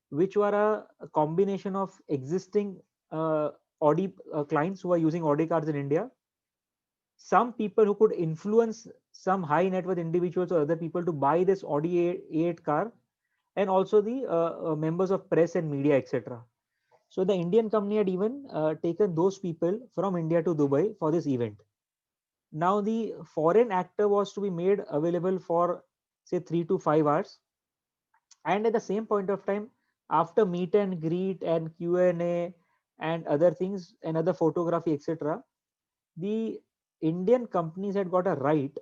which were a combination of existing Audi clients who are using Audi cars in India, some people who could influence some high net worth individuals or other people to buy this Audi A8 car, and also the members of press and media, etc. So the Indian company had even taken those people from India to Dubai for this event. Now the foreign actor was to be made available for say 3 to 5 hours, and at the same point of time, after meet and greet and Q&A and other things and other photography, etc., the Indian companies had got a right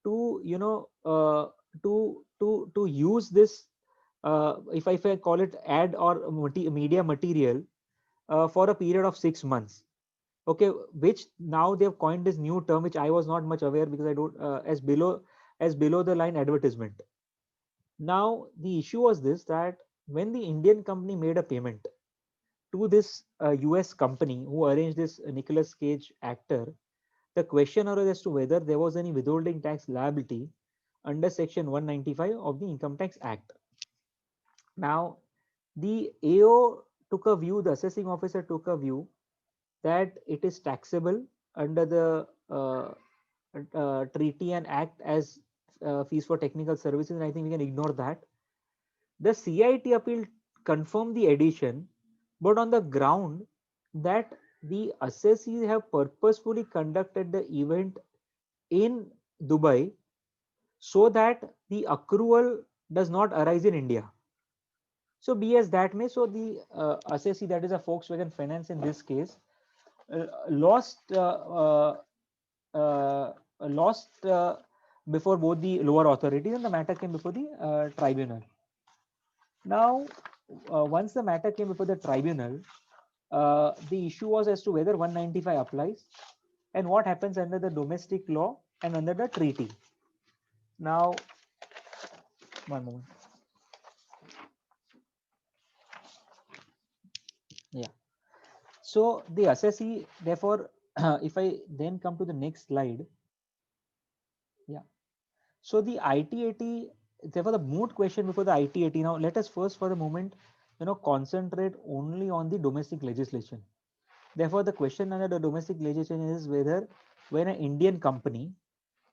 to to use this, if I call it ad or media material, for a period of 6 months. Okay, which now they've coined this new term, which I was not much aware, because I don't, as below the line advertisement. Now the issue was this, that when the Indian company made a payment to this US company who arranged this Nicolas Cage actor, the question arose as to whether there was any withholding tax liability under section 195 of the Income Tax Act. Now the AO took a view, the assessing officer took a view that it is taxable under the treaty and act as fees for technical services, and I think we can ignore that. The CIT appeal confirmed the addition, but on the ground that the assessees have purposefully conducted the event in Dubai so that the accrual does not arise in India. So be as that may, so the assessee, that is a Volkswagen Finance in this case, lost before both the lower authorities, and the matter came before the tribunal. Now, once the matter came before the tribunal, the issue was as to whether 195 applies and what happens under the domestic law and under the treaty. Now, one moment. Yeah. So the assessee, therefore, if I then come to the next slide. Yeah. So the IT80, therefore the moot question before the IT80. Now let us first for the moment, concentrate only on the domestic legislation. Therefore, the question under the domestic legislation is whether when an Indian company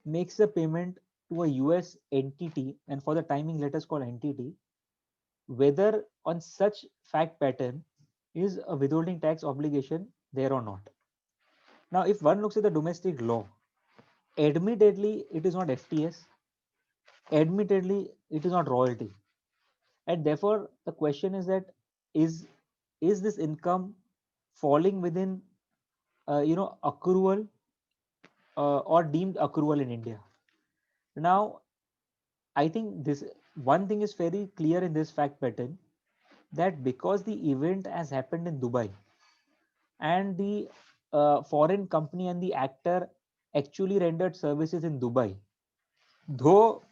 makes a payment to a US entity, and for the timing let us call entity, whether on such fact pattern is a withholding tax obligation there or not. Now, if one looks at the domestic law, admittedly it is not FTS, admittedly it is not royalty, and therefore the question is that is this income falling within accrual or deemed accrual in India. Now, I think this one thing is very clear in this fact pattern, that because the event has happened in Dubai and the foreign company and the actor actually rendered services in Dubai, though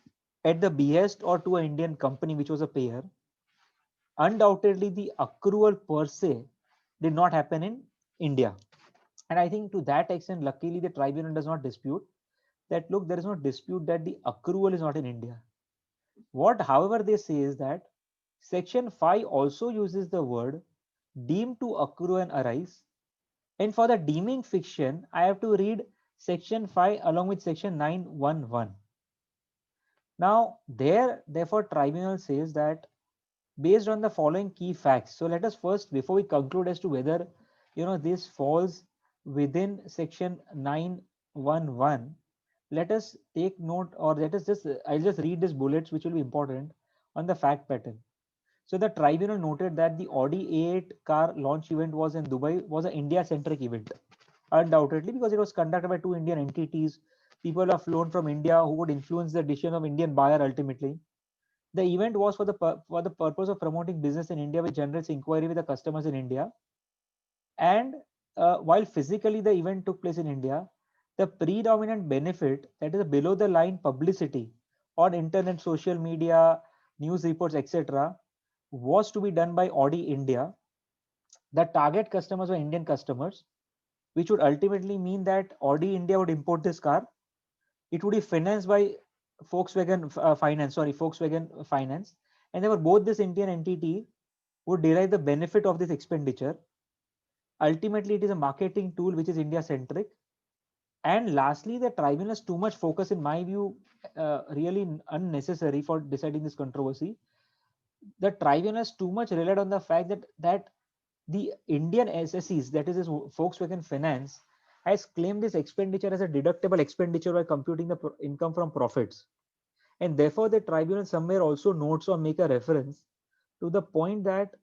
at the behest or to an Indian company which was a payer, undoubtedly the accrual per se did not happen in India. And I think to that extent, luckily, the tribunal does not dispute that, look, there is no dispute that the accrual is not in India. What, however, they say is that Section 5 also uses the word deemed to accrue and arise. And for the deeming fiction, I have to read section 5 along with section 911. Now, therefore, tribunal says that based on the following key facts. So let us first, before we conclude as to whether this falls within section 911, let us take note, or let us just I'll just read these bullets which will be important on the fact pattern. So the tribunal noted that the Audi A8 car launch event was in Dubai was an India-centric event, undoubtedly, because it was conducted by two Indian entities. People are flown from India who would influence the decision of Indian buyer ultimately. The event was for the purpose of promoting business in India, which generates inquiry with the customers in India. And while physically the event took place in India, the predominant benefit, that is below the line publicity on internet, social media, news reports, etc., was to be done by Audi India. The target customers were Indian customers, which would ultimately mean that Audi India would import this car. It would be financed by Volkswagen Finance, and therefore both this Indian entity would derive the benefit of this expenditure. Ultimately, it is a marketing tool which is India centric. And lastly, the tribunal has too much focus, in my view, really unnecessary for deciding this controversy. The tribunal has too much relied on the fact that the Indian SSEs, that is Volkswagen Finance, has claimed this expenditure as a deductible expenditure by computing the income from profits. And therefore, the tribunal somewhere also notes or make a reference to the point that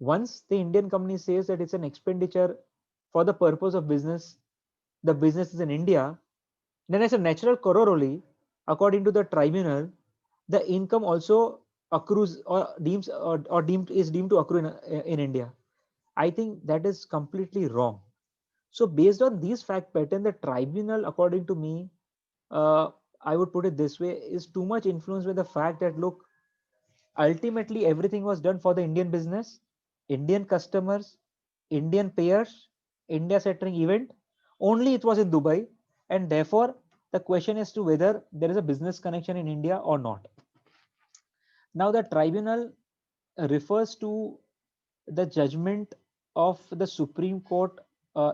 once the Indian company says that it's an expenditure for the purpose of business, the business is in India, then as a natural corollary, according to the tribunal, the income also accrues or is deemed to accrue in India. I think that is completely wrong. So based on these fact pattern, the tribunal, according to me, I would put it this way, is too much influenced by the fact that, look, ultimately everything was done for the Indian business, Indian customers, Indian payers, India centering event. Only it was in Dubai, and therefore the question is to whether there is a business connection in India or not. Now the tribunal refers to the judgment of the Supreme Court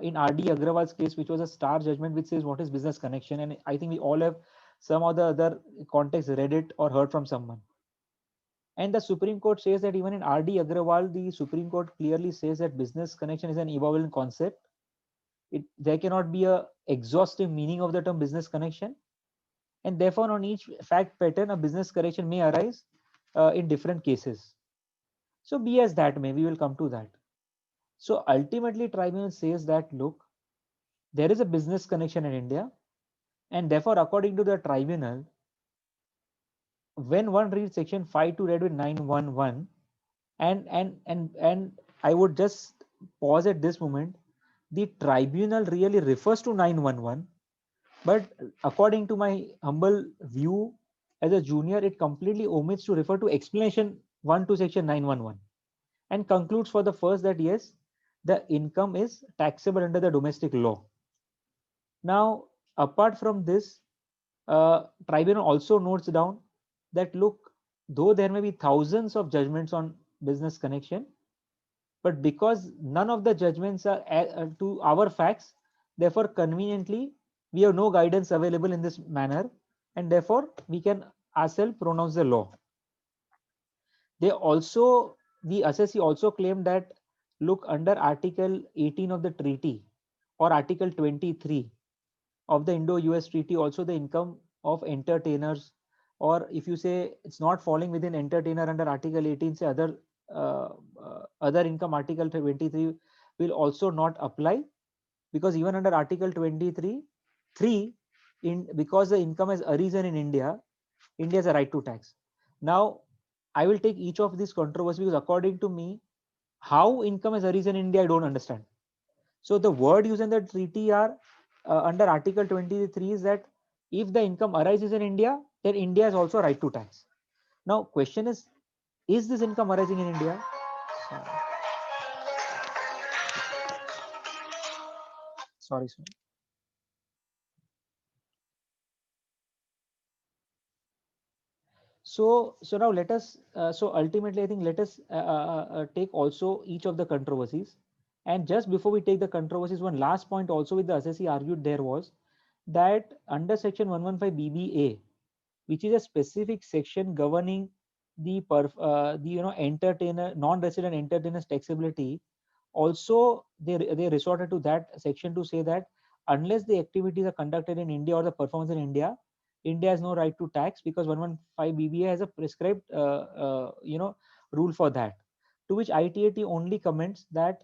in R.D. Agrawal's case, which was a star judgment, which says what is business connection. And I think we all have some or the other context read it or heard from someone. And the Supreme Court says that even in R.D. Agrawal, the Supreme Court clearly says that business connection is an equivalent concept. There cannot be a exhaustive meaning of the term business connection. And therefore, on each fact pattern, a business connection may arise in different cases. So be as that may, we will come to that. So ultimately, tribunal says that, look, there is a business connection in India, and therefore, according to the tribunal, when one reads section 5 to read with 911, and I would just pause at this moment, the tribunal really refers to 911, but according to my humble view as a junior, it completely omits to refer to explanation 1 to section 911 and concludes for the first that yes, the income is taxable under the domestic law. Now, apart from this, tribunal also notes down that, look, though there may be thousands of judgments on business connection, but because none of the judgments are to our facts, therefore conveniently we have no guidance available in this manner, and therefore we can ourselves pronounce the law. The assessee also claimed that, look, under Article 18 of the treaty or Article 23 of the Indo-US Treaty, also the income of entertainers, or if you say it's not falling within entertainer under Article 18, say other income, Article 23 will also not apply, because even under Article 23, because the income has arisen in India, India has a right to tax. Now, I will take each of these controversies because according to me, how income has arisen in India, I don't understand. So the word used in the treaty are under Article 23 is that if the income arises in India, then India has also a right to tax. Now, question is this income arising in India? Sorry. So now let us, so ultimately I think let us take also each of the controversies. And just before we take the controversies, one last point also with the assessee argued there was that under section 115 BBA, which is a specific section governing the entertainer, non-resident entertainers taxability, also they resorted to that section to say that unless the activities are conducted in India or the performance in India, India has no right to tax, because 115 BBA has a prescribed rule for that. To which ITAT only comments that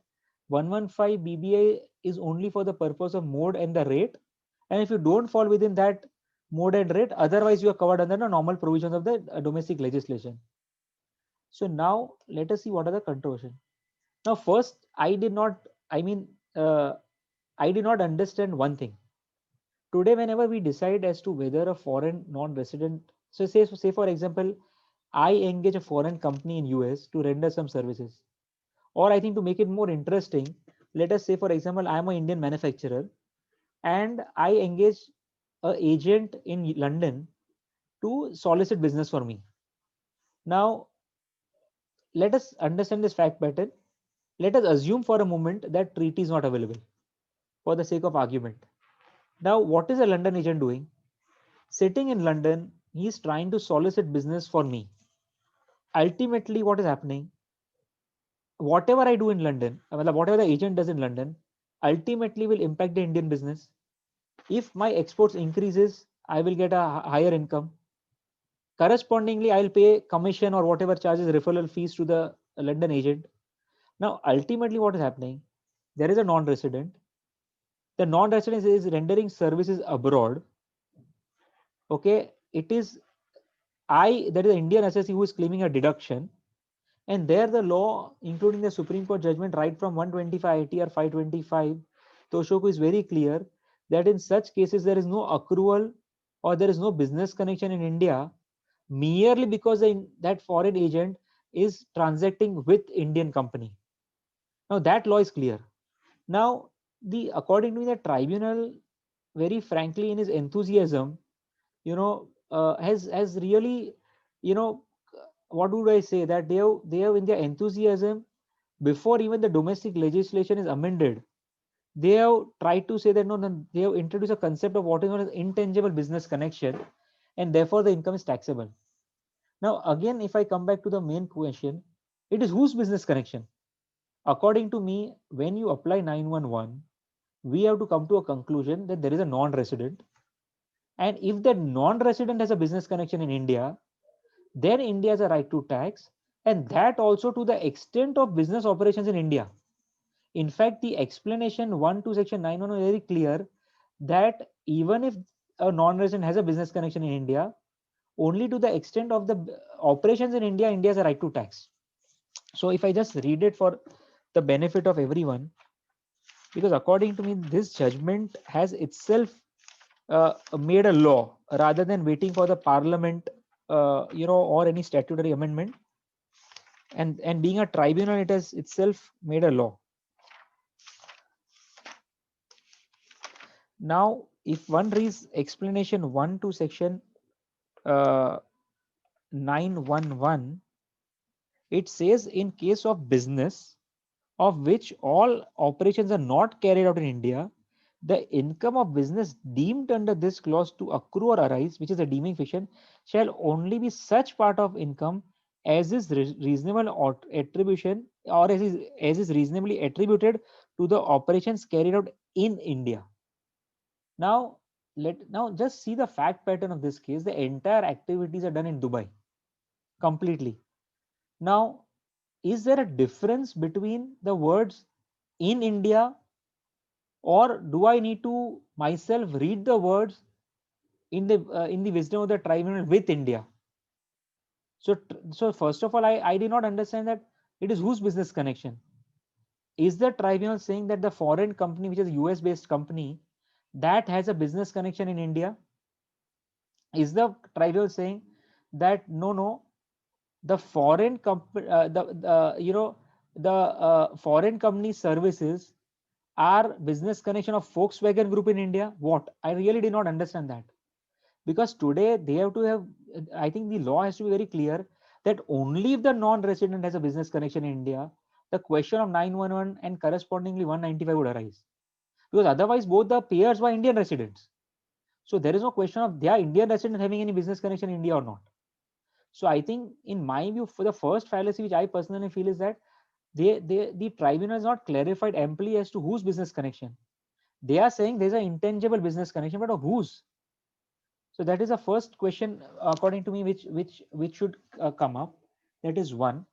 115 BBA is only for the purpose of mode and the rate, and if you don't fall within that mode and rate, otherwise you are covered under the normal provisions of the domestic legislation. So now let us see what are the controversies. Now first, I mean, uh, I did not understand one thing. Today, whenever we decide as to whether a foreign non-resident, so say for example, I engage a foreign company in US to render some services, or I think to make it more interesting, let us say for example, I am an Indian manufacturer and I engage a agent in London to solicit business for me. Now, let us understand this fact pattern. Let us assume for a moment that treaty is not available for the sake of argument. Now, what is a London agent doing? Sitting in London, he is trying to solicit business for me. Ultimately, what is happening? Whatever I do in London, whatever the agent does in London, ultimately will impact the Indian business. If my exports increases, I will get a higher income. Correspondingly, I'll pay commission or whatever charges referral fees to the London agent. Now, ultimately, what is happening? There is a non-resident. The non-resident is rendering services abroad. Okay, it is there is an Indian assessee who is claiming a deduction, and there the law, including the Supreme Court judgment right from 125 ITR 525 Toshoku, is very clear that in such cases there is no accrual or there is no business connection in India merely because that foreign agent is transacting with Indian company. Now that law is clear. Now, according to me, the tribunal, very frankly, in his enthusiasm, has really, you know, what would I say, that they have in their enthusiasm, before even the domestic legislation is amended, they have tried to say that no, they have introduced a concept of what is known as intangible business connection, and therefore the income is taxable. Now, again, if I come back to the main question, it is whose business connection? According to me, when you apply 911, we have to come to a conclusion that there is a non-resident. And if that non-resident has a business connection in India, then India has a right to tax, and that also to the extent of business operations in India. In fact, the explanation 1 to section 9.1 is very clear that even if a non-resident has a business connection in India, only to the extent of the operations in India, India has a right to tax. So if I just read it for the benefit of everyone, because according to me, this judgment has itself made a law rather than waiting for the parliament, or any statutory amendment. And being a tribunal, it has itself made a law. Now, if one reads explanation 1 to section 911, it says in case of business of which all operations are not carried out in India, the income of business deemed under this clause to accrue or arise, which is a deeming fiction, shall only be such part of income as is reasonable attribution, or as is reasonably attributed to the operations carried out in India. Now, now just see the fact pattern of this case. The entire activities are done in Dubai completely. Now, is there a difference between the words in India, or do I need to myself read the words in the wisdom of the tribunal with India? So first of all, I did not understand that it is whose business connection. Is the tribunal saying that the foreign company, which is a US based company, that has a business connection in India? Is the tribunal saying that no, the foreign company, the foreign company services are business connection of Volkswagen Group in India? What? I really did not understand that. Because today they have to have, I think the law has to be very clear that only if the non-resident has a business connection in India, the question of 911 and correspondingly 195 would arise. Because otherwise, both the payers were Indian residents. So there is no question of they are Indian residents having any business connection in India or not. So I think, in my view, for the first fallacy, which I personally feel is that the tribunal has not clarified amply as to whose business connection. They are saying there's an intangible business connection, but of whose? So that is the first question, according to me, which should come up. That is one.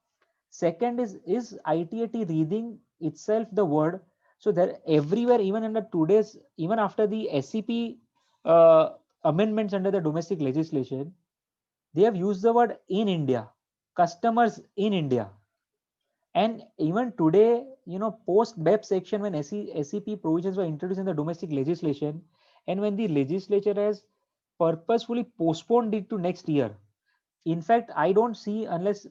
Second is ITAT reading itself the word? So that everywhere, even under today's, even after the SCP amendments under the domestic legislation, they have used the word in India, customers in India. And even today, post BEP section, when SCP provisions were introduced in the domestic legislation, and when the legislature has purposefully postponed it to next year. In fact, I don't see, unless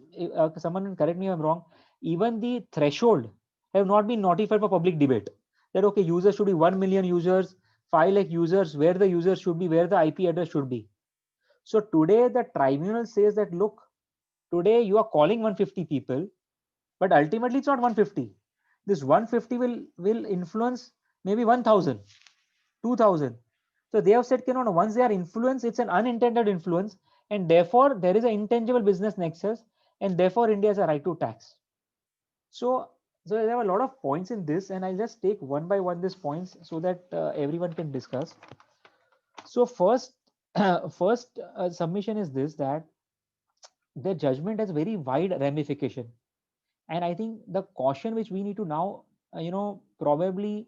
someone can correct me if I'm wrong, even the threshold have not been notified for public debate. That okay, users should be 1 million users, 5 lakh users, where the users should be, where the IP address should be. So today the tribunal says that look, today you are calling 150 people, but ultimately it's not 150. This 150 will influence maybe 1000, 2000. So they have said, once they are influenced, it's an unintended influence, and therefore there is an intangible business nexus, and therefore India has a right to tax. So there are a lot of points in this, and I'll just take one by one these points so that everyone can discuss. So first, first submission is this, that the judgment has very wide ramification, and I think the caution which we need to now probably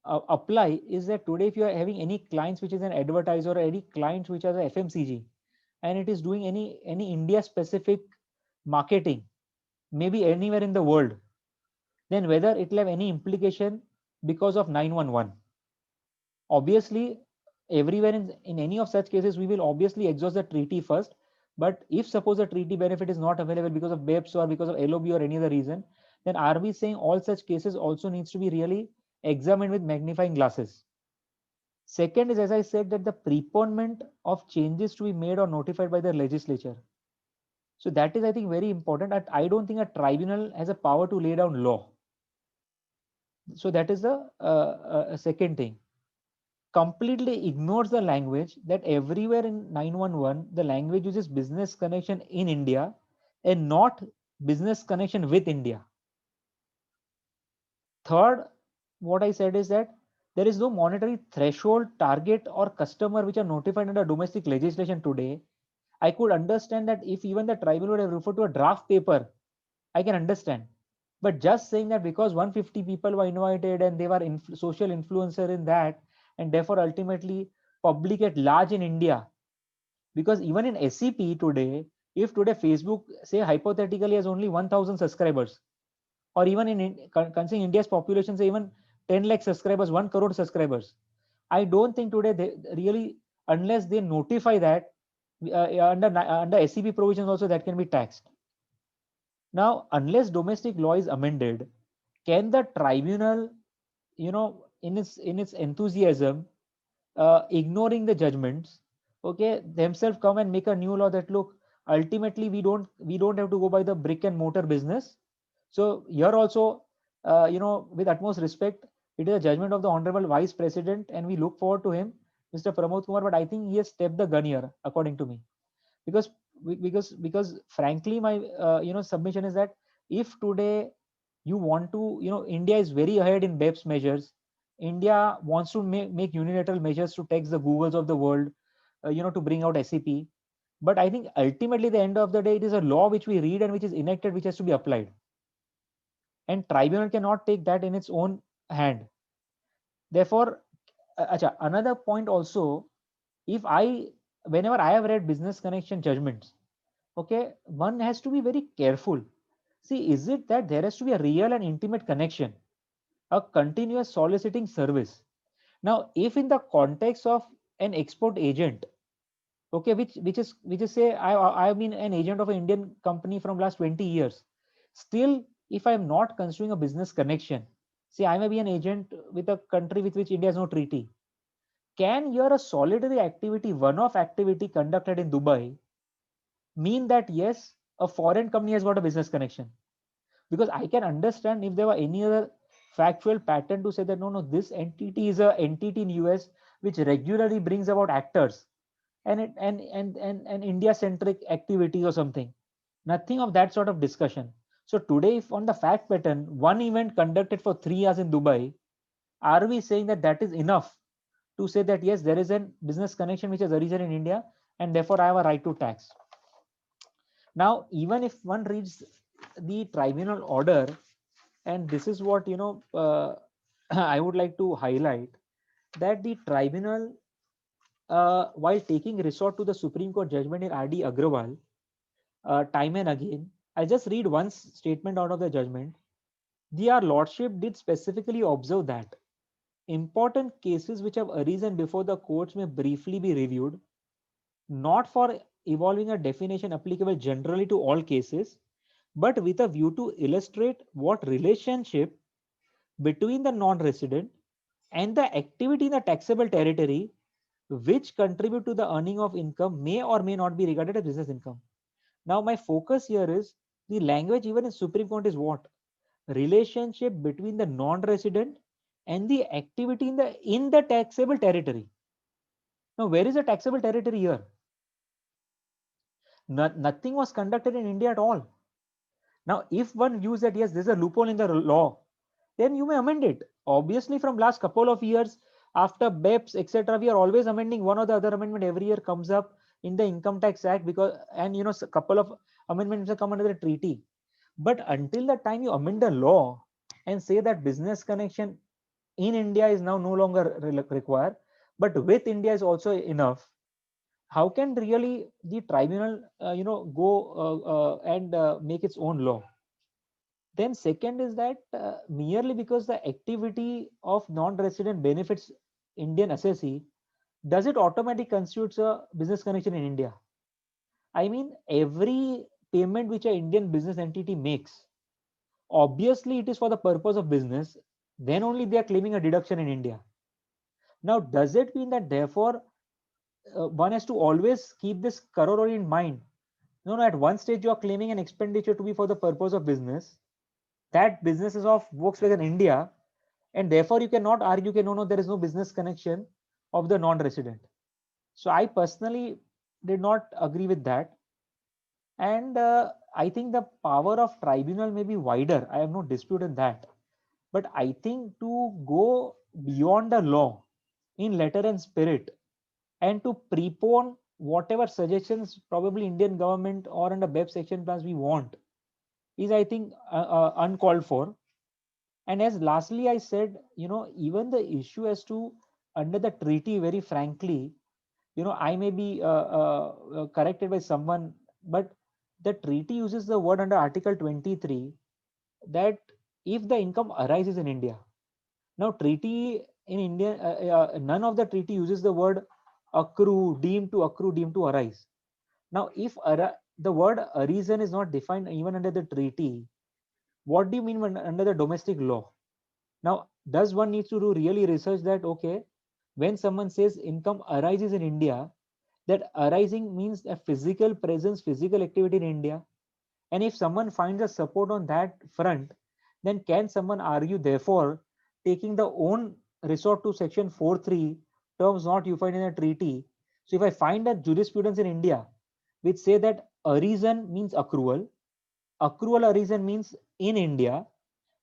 apply is that today, if you are having any clients which is an advertiser, or any clients which are the FMCG, and it is doing any India specific marketing, maybe anywhere in the world, then whether it will have any implication because of 911. Obviously, everywhere in any of such cases, we will obviously exhaust the treaty first. But if suppose the treaty benefit is not available because of BEPS or because of LOB or any other reason, then are we saying all such cases also needs to be really examined with magnifying glasses? Second is, as I said, that the preponement of changes to be made or notified by the legislature. So that is, I think, very important. I don't think a tribunal has a power to lay down law. So that is the second thing. Completely ignores the language that everywhere in 911, the language uses business connection in India and not business connection with India. Third, what I said is that there is no monetary threshold, target, or customer which are notified under domestic legislation today. I could understand that if even the tribunal would have referred to a draft paper, I can understand. But just saying that because 150 people were invited and they were social influencer in that, and therefore ultimately public at large in India, because even in SCP today, if today Facebook say hypothetically has only 1000 subscribers, or even considering India's population, say even 10 lakh subscribers, 1 crore subscribers, I don't think today they really, unless they notify that under SCP provisions also, that can be taxed. Now, unless domestic law is amended, can the tribunal, in its enthusiasm, ignoring the judgments, okay, themselves come and make a new law that look, ultimately we don't have to go by the brick and mortar business. So here also, with utmost respect, it is a judgment of the honorable vice president, and we look forward to him, Mr. Pramod Kumar. But I think he has stepped the gun here, according to me, because frankly, my submission is that if today you want to, India is very ahead in BEPS measures. India wants to make unilateral measures to tax the Googles of the world, to bring out SCP. But I think ultimately, the end of the day, it is a law which we read and which is enacted, which has to be applied. And tribunal cannot take that in its own hand. Therefore, another point also, whenever I have read business connection judgments, okay, one has to be very careful. See, is it that there has to be a real and intimate connection, a continuous soliciting service? Now, if in the context of an export agent, okay, which is say I've been an agent of an Indian company from last 20 years, still, if I'm not considering a business connection, say I may be an agent with a country with which India has no treaty, can here a solitary activity, one-off activity conducted in Dubai mean that yes, a foreign company has got a business connection? Because I can understand if there were any other factual pattern to say that no, this entity is a entity in US which regularly brings about actors and India centric activity or something. Nothing of that sort of discussion. So today, if on the fact pattern, one event conducted for 3 years in Dubai, are we saying that that is enough to say that yes, there is a business connection which has arisen in India and therefore I have a right to tax? Now, even if one reads the tribunal order, and this is what I would like to highlight, that the tribunal, while taking resort to the Supreme Court judgment in R.D. Agrawal, time and again, I just read one statement out of the judgment. Their lordship did specifically observe that important cases which have arisen before the courts may briefly be reviewed, not for evolving a definition applicable generally to all cases, but with a view to illustrate what relationship between the non-resident and the activity in the taxable territory which contribute to the earning of income may or may not be regarded as business income. Now, my focus here is the language even in Supreme Court is what? Relationship between the non-resident and the activity in the taxable territory. Now, where is the taxable territory here? Nothing was conducted in India at all. Now, if one views that yes, there's a loophole in the law, then you may amend it. Obviously, from last couple of years, after BEPS, etc., we are always amending one or the other amendment every year comes up in the Income Tax Act because, and a couple of amendments have come under the treaty. But until the time you amend the law and say that business connection in India is now no longer required, but with India is also enough, how can really the tribunal, go and make its own law? Then second is that merely because the activity of non-resident benefits Indian assessee, does it automatically constitutes a business connection in India? I mean, every payment which an Indian business entity makes, obviously it is for the purpose of business, then only they are claiming a deduction in India. Now, does it mean that therefore one has to always keep this corollary in mind? No, at one stage you are claiming an expenditure to be for the purpose of business. That business is of Volkswagen India, and therefore you cannot argue that no, there is no business connection of the non-resident. So I personally did not agree with that, and I think the power of tribunal may be wider. I have no dispute in that, but I think to go beyond the law in letter and spirit and to prepone whatever suggestions probably Indian government or under BEP section plans we want is, I think, uncalled for. And as lastly I said, even the issue as to under the treaty, very frankly, I may be corrected by someone, but the treaty uses the word under Article 23 that if the income arises in India. Now, treaty in India, none of the treaty uses the word accrue, deemed to accrue, deemed to arise. Now, if the word arisen is not defined even under the treaty, what do you mean under the domestic law? Now, does one need to do really research that, okay, when someone says income arises in India, that arising means a physical presence, physical activity in India? And if someone finds a support on that front, then can someone argue, therefore, taking the own resort to section 4.3, terms not you find in a treaty? So if I find a jurisprudence in India which say that arisen means accrual arisen means in India,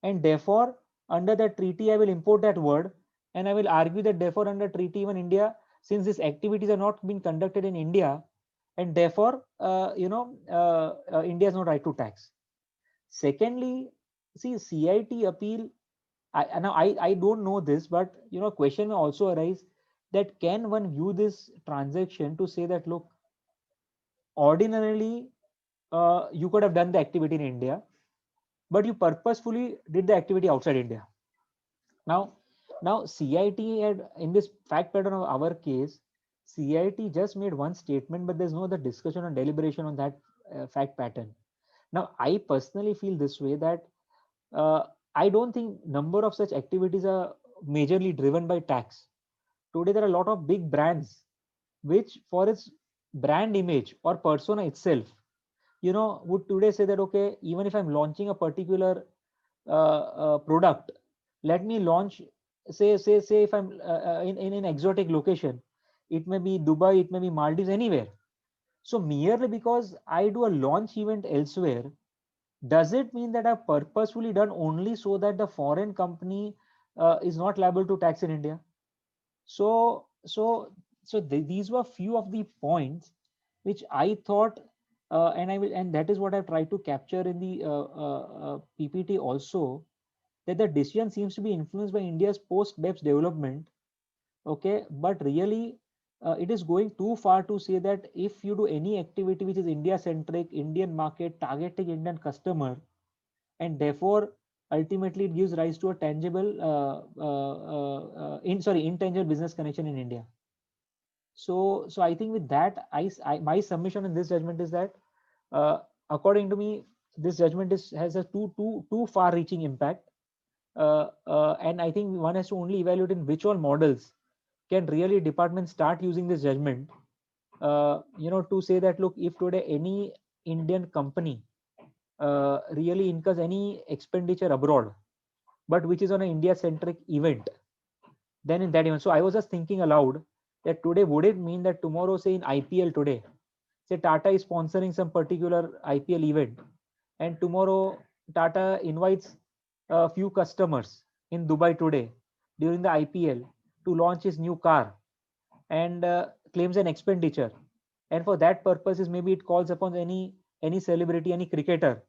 and therefore under the treaty I will import that word, and I will argue that therefore under treaty even India, since these activities are not being conducted in India, and therefore India has no right to tax. Secondly, see, CIT appeal, I don't know this, but question may also arise that can one view this transaction to say that, look, ordinarily you could have done the activity in India, but you purposefully did the activity outside India. Now CIT had, in this fact pattern of our case, CIT just made one statement, but there's no other discussion or deliberation on that fact pattern. Now, I personally feel this way that I don't think number of such activities are majorly driven by tax. today there are a lot of big brands which for its brand image or persona itself, would today say that, okay, even if I'm launching a particular product, let me launch, say if I'm in an exotic location, it may be Dubai, it may be Maldives, anywhere. So merely because I do a launch event elsewhere, does it mean that I've purposefully done only so that the foreign company is not liable to tax in India? So these were few of the points which I thought, and that is what I've tried to capture in the PPT also, that the decision seems to be influenced by India's post BEPS development. Okay, but really, it is going too far to say that if you do any activity which is India centric, Indian market, targeting Indian customer, and therefore ultimately it gives rise to a tangible intangible business connection in India. So I think with that, my submission in this judgment is that, uh, according to me, this judgment has a too far reaching impact, and I think one has to only evaluate in which all models can really departments start using this judgment, to say that, look, if today any Indian company really incurs any expenditure abroad, but which is on an India centric event, then in that event, so I was just thinking aloud that today, would it mean that tomorrow, say in IPL today, say Tata is sponsoring some particular IPL event, and tomorrow Tata invites a few customers in Dubai today during the IPL to launch his new car, and claims an expenditure, and for that purposes maybe it calls upon any celebrity, any cricketer,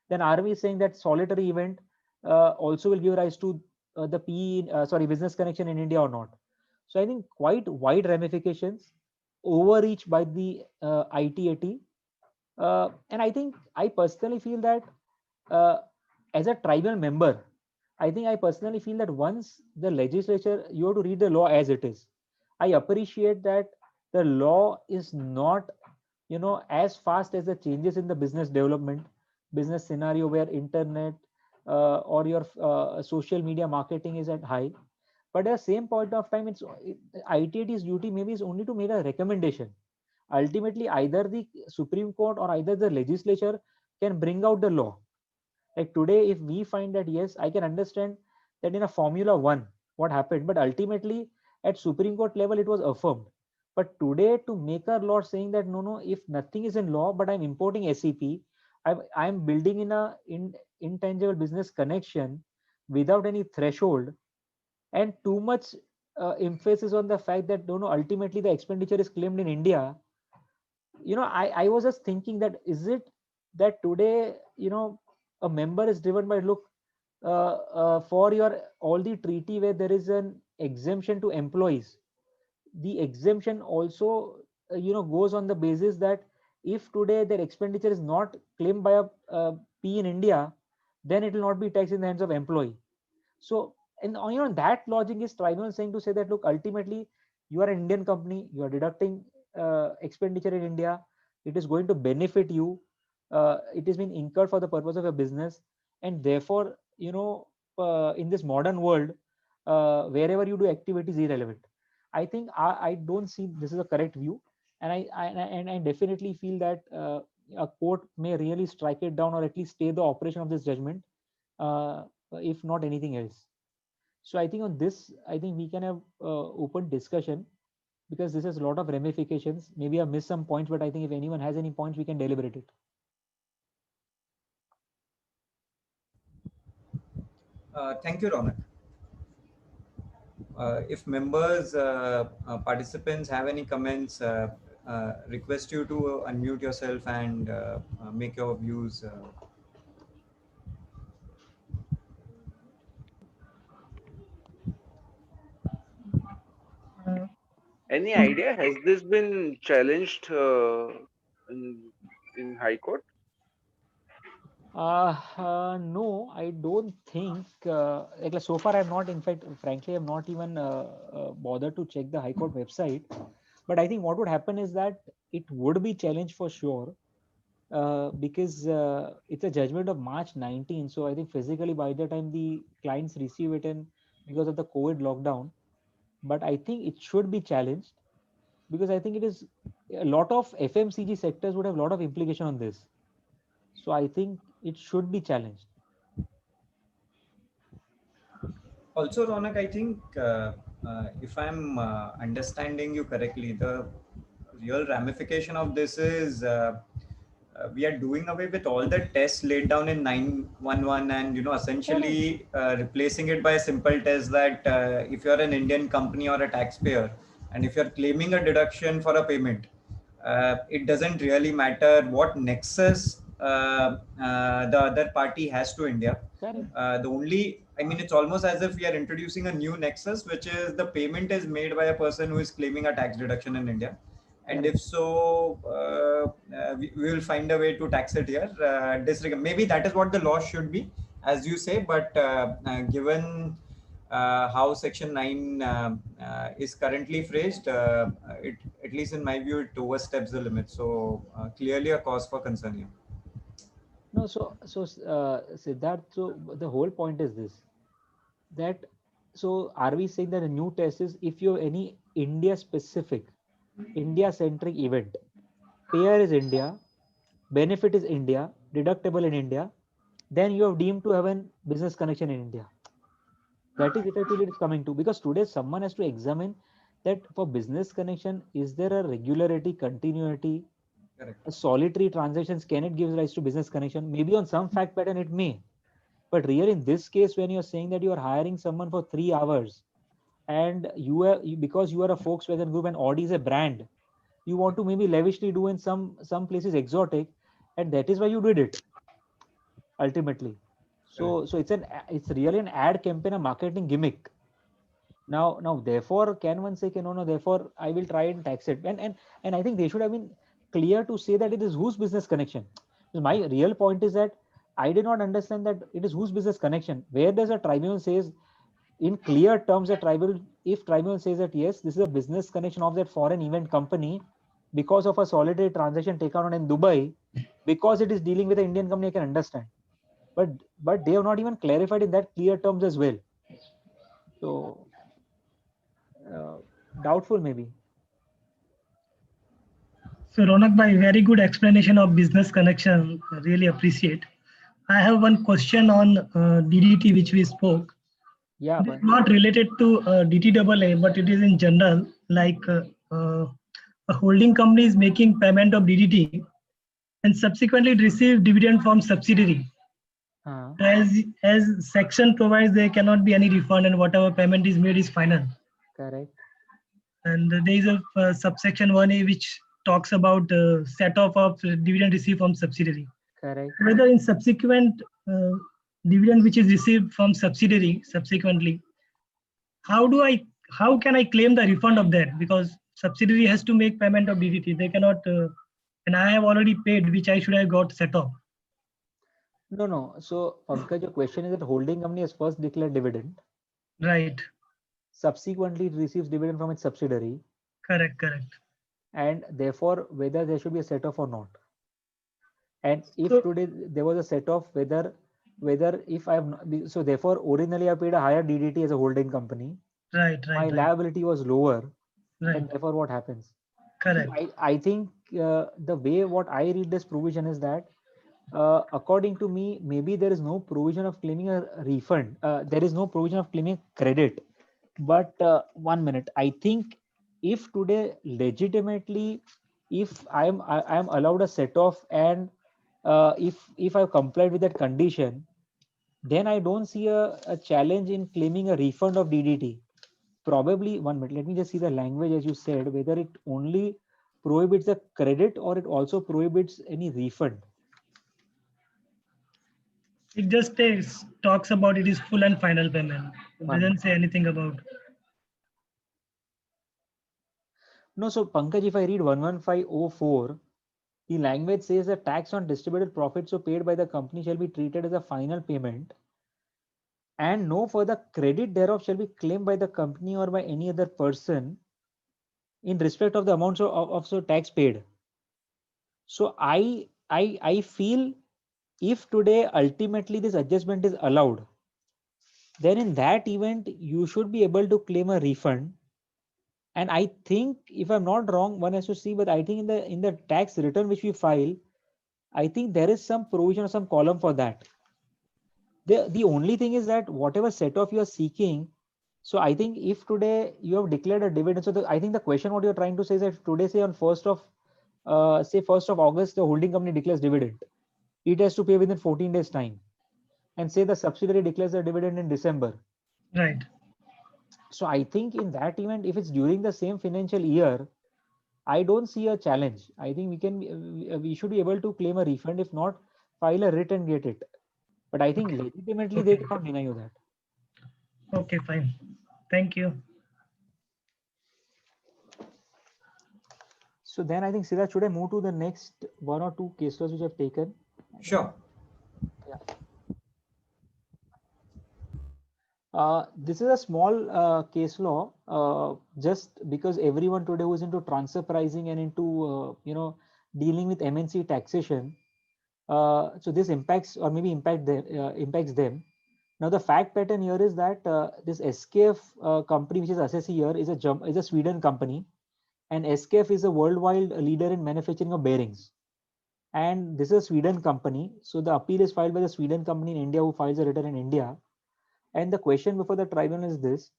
then are we saying that solitary event also will give rise to the business connection in India or not? So I think quite wide ramifications, overreach by the ITAT, and I think I personally feel that, uh, as a tribal member, I think I personally feel that once the legislature, you have to read the law as it is. I appreciate that the law is not, as fast as the changes in the business development, business scenario where internet or your social media marketing is at high. But at the same point of time, ITAT's duty maybe is only to make a recommendation. Ultimately, either the Supreme Court or either the legislature can bring out the law. Like today, if we find that, yes, I can understand that in a Formula One, what happened, but ultimately at Supreme Court level, it was affirmed. But today, to make a law saying that, no, no, if nothing is in law, but I'm importing SEP, I'm building in intangible business connection without any threshold, and too much emphasis on the fact that, no, no, ultimately the expenditure is claimed in India. I was just thinking that, is it that today, a member is driven by, look, for your all the treaty where there is an exemption to employees, the exemption also goes on the basis that if today their expenditure is not claimed by a P in India, then it will not be taxed in the hands of employee. So, and that logic is tribunal saying to say that, look, ultimately you are an Indian company, you are deducting expenditure in India, it is going to benefit you, it has been incurred for the purpose of a business, and therefore, in this modern world, wherever you do activity is irrelevant. I think I don't see this is a correct view, and I definitely feel that a court may really strike it down or at least stay the operation of this judgment, uh, if not anything else. So I think on this, I think we can have open discussion, because this has a lot of ramifications. Maybe I've missed some points, but I think if anyone has any points, we can deliberate it. Thank you, Ronak. If members, participants have any comments, request you to unmute yourself and make your views. Any idea? Has this been challenged in, in High Court? No, I don't think. Like so far, I've not. In fact, frankly, I've not even bothered to check the High Court website. But I think what would happen is that it would be challenged for sure, because it's a judgment of March 19. So I think physically by the time the clients receive it, and because of the COVID lockdown, but I think it should be challenged, because I think it is a lot of FMCG sectors would have a lot of implication on this. So I think it should be challenged. Also, Ronak, I think if I'm understanding you correctly, the real ramification of this is we are doing away with all the tests laid down in 911, and essentially replacing it by a simple test that if you're an Indian company or a taxpayer, and if you're claiming a deduction for a payment, it doesn't really matter what nexus the other party has to India. Correct. The only, I mean, it's almost as if we are introducing a new nexus, which is the payment is made by a person who is claiming a tax deduction in India. And Correct. if so, we will find a way to tax it here. Maybe that is what the law should be, as you say, but given how Section 9 is currently phrased, it, at least in my view, it oversteps the limit. So clearly a cause for concern here. No, Siddharth, so the whole point is this, that so are we saying that a new test is if you have any India specific, India centric event, payer is India, benefit is India, deductible in India, then you have deemed to have a business connection in India. That is effectively it is coming to, because today someone has to examine that for business connection, is there a regularity, continuity, Correct. a solitary transactions, can it give rise to business connection? Maybe on some fact pattern it may, but really in this case, when you're saying that you are hiring someone for 3 hours, and because you are a Volkswagen Group and Audi is a brand, you want to maybe lavishly do in some places exotic, and that is why you did it ultimately. So it's really an ad campaign, a marketing gimmick. Now therefore can one say, no, therefore I will try and tax it, and I think they should have been clear to say that it is whose business connection. My real point is that I did not understand that it is whose business connection. Where does a tribunal says in clear terms that if tribunal says that yes, this is a business connection of that foreign event company because of a solitary transaction taken on in Dubai, because it is dealing with an Indian company, I can understand, but they have not even clarified in that clear terms as well. So doubtful maybe. So Ronak bhai, very good explanation of business connection. Really appreciate. I have one question on DDT which we spoke. Yeah, It is but not related to DTAA, but it is in general. Like a holding company is making payment of DDT and subsequently it receive dividend from subsidiary. As section provides, there cannot be any refund, and whatever payment is made is final. correct. And there is a subsection 1A which talks about set off of dividend received from subsidiary. Correct. Whether in subsequent dividend which is received from subsidiary subsequently, how can I claim the refund of that? Because subsidiary has to make payment of DDT. They cannot, and I have already paid, which I should have got set off. No. So Pankaj, your question is that holding company has first declared dividend. Right. Subsequently, it receives dividend from its subsidiary. Correct. And therefore, whether there should be a set off or not. And if So, today there was a set off, whether if I have not, so therefore originally I paid a higher DDT as a holding company. Right. My liability was lower, Right. and therefore what happens? Correct. I think the way what I read this provision is that according to me, maybe there is no provision of claiming a refund. There is no provision of claiming credit. But 1 minute, I think if today legitimately, if I am allowed a set off, and if I've complied with that condition, then I don't see a challenge in claiming a refund of DDT. Probably 1 minute. Let me just see the language as you said, whether it only prohibits a credit or it also prohibits any refund. It just talks about it is full and final payment. It doesn't say anything about. No, so Pankaj, if I read 11504, the language says the tax on distributed profits so paid by the company shall be treated as a final payment, and no further credit thereof shall be claimed by the company or by any other person in respect of the amounts of tax paid. So I feel if today ultimately this adjustment is allowed, then in that event you should be able to claim a refund, And I think, if I'm not wrong, one has to see, but I think in the tax return which we file, I think there is some provision or some column for that. The only thing is that whatever set off you are seeking, so I think if today you have declared a dividend, so I think the question what you're trying to say is that today, say on 1st of August, the holding company declares dividend. It has to pay within 14 days time. And say the subsidiary declares a dividend in December. Right. So I think in that event, if it's during the same financial year, I don't see a challenge. I think we should be able to claim a refund. If not, file a writ and get it. But I think legitimately they cannot deny you that. Okay, fine. Thank you. So then I think, Siddharth, should I move to the next one or two case laws which I've taken? Sure. This is a small case law, just because everyone today who is into transfer pricing and into dealing with MNC taxation. So this impacts or maybe impacts them. Now the fact pattern here is that this SKF company, which is assessee here, is a Sweden company, and SKF is a worldwide leader in manufacturing of bearings. And this is a Sweden company, so the appeal is filed by the Sweden company in India who files a return in India. And the question before the tribunal is this: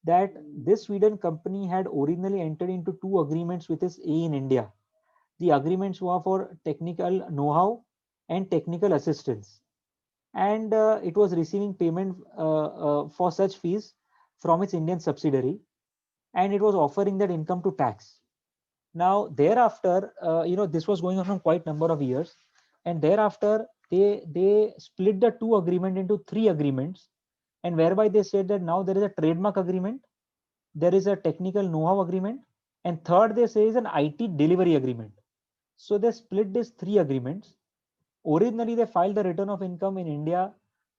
that this Sweden company had originally entered into two agreements with its A in India. The agreements were for technical know-how and technical assistance, and it was receiving payment for such fees from its Indian subsidiary, and it was offering that income to tax. Now thereafter, this was going on for quite number of years, and thereafter they split the two agreement into three agreements, and whereby they said that now there is a trademark agreement, there is a technical know-how agreement, and third they say is an IT delivery agreement. So they split these three agreements. Originally they filed the return of income in India,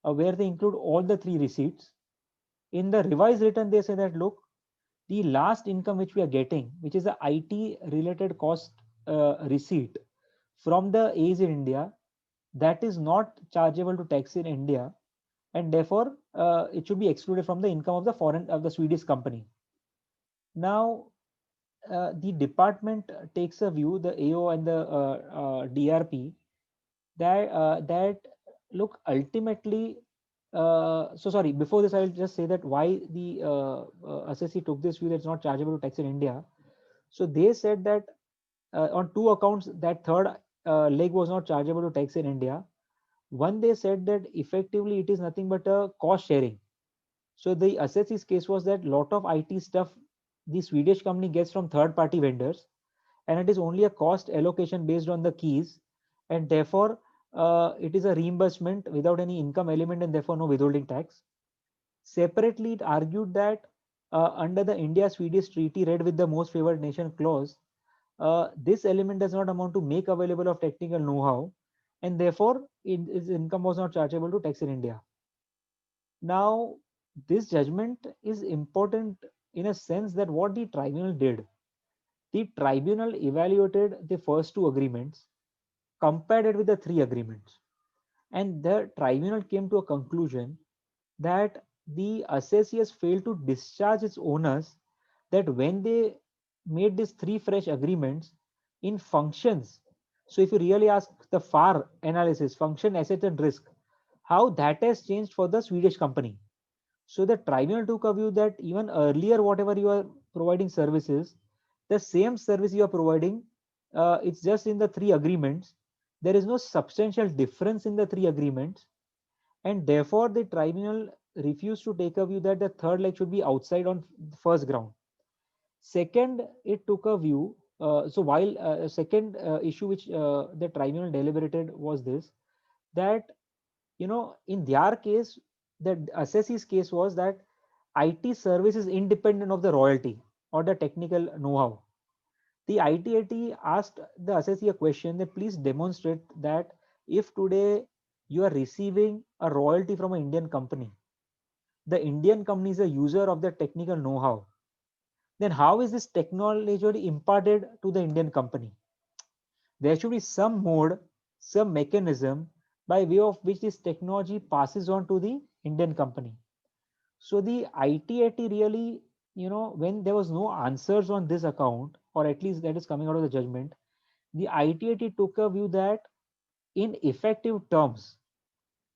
where they include all the three receipts. In the revised return they say that, look, the last income which we are getting, which is the IT related cost receipt from the A's in India, that is not chargeable to tax in India, and therefore it should be excluded from the income of the Swedish company. Now the department takes a view, the AO and the DRP, that look, ultimately, so sorry, before this I'll just say that why the assessee took this view that it's not chargeable to tax in India. So they said that on two accounts that third leg was not chargeable to tax in India. One, they said that effectively it is nothing but a cost sharing. So the assessee's case was that lot of IT stuff the Swedish company gets from third party vendors, and it is only a cost allocation based on the keys, and therefore it is a reimbursement without any income element, and therefore no withholding tax. Separately, it argued that under the India-Swedish treaty read with the most favored nation clause, this element does not amount to make available of technical know-how, and therefore its income was not chargeable to tax in India. Now, this judgment is important in a sense that what the tribunal did, the tribunal evaluated the first two agreements, compared it with the three agreements, and the tribunal came to a conclusion that the assessee has failed to discharge its owners, that when they made these three fresh agreements in functions. So if you really ask the FAR analysis, function, assets and risk, how that has changed for the Swedish company. So the tribunal took a view that even earlier, whatever you are providing services, the same service you are providing, it's just in the three agreements. There is no substantial difference in the three agreements, and therefore the tribunal refused to take a view that the third leg should be outside on the first ground. Second, it took a view. So while second issue which the tribunal deliberated was this, that in their case, the assessee's case was that IT service is independent of the royalty or the technical know-how. The ITAT asked the assessee a question that please demonstrate that if today you are receiving a royalty from an Indian company, the Indian company is a user of the technical know-how, then how is this technology imparted to the Indian company? There should be some mode, some mechanism by way of which this technology passes on to the Indian company. So the ITAT really when there was no answers on this account, or at least that is coming out of the judgment, the ITAT took a view that in effective terms,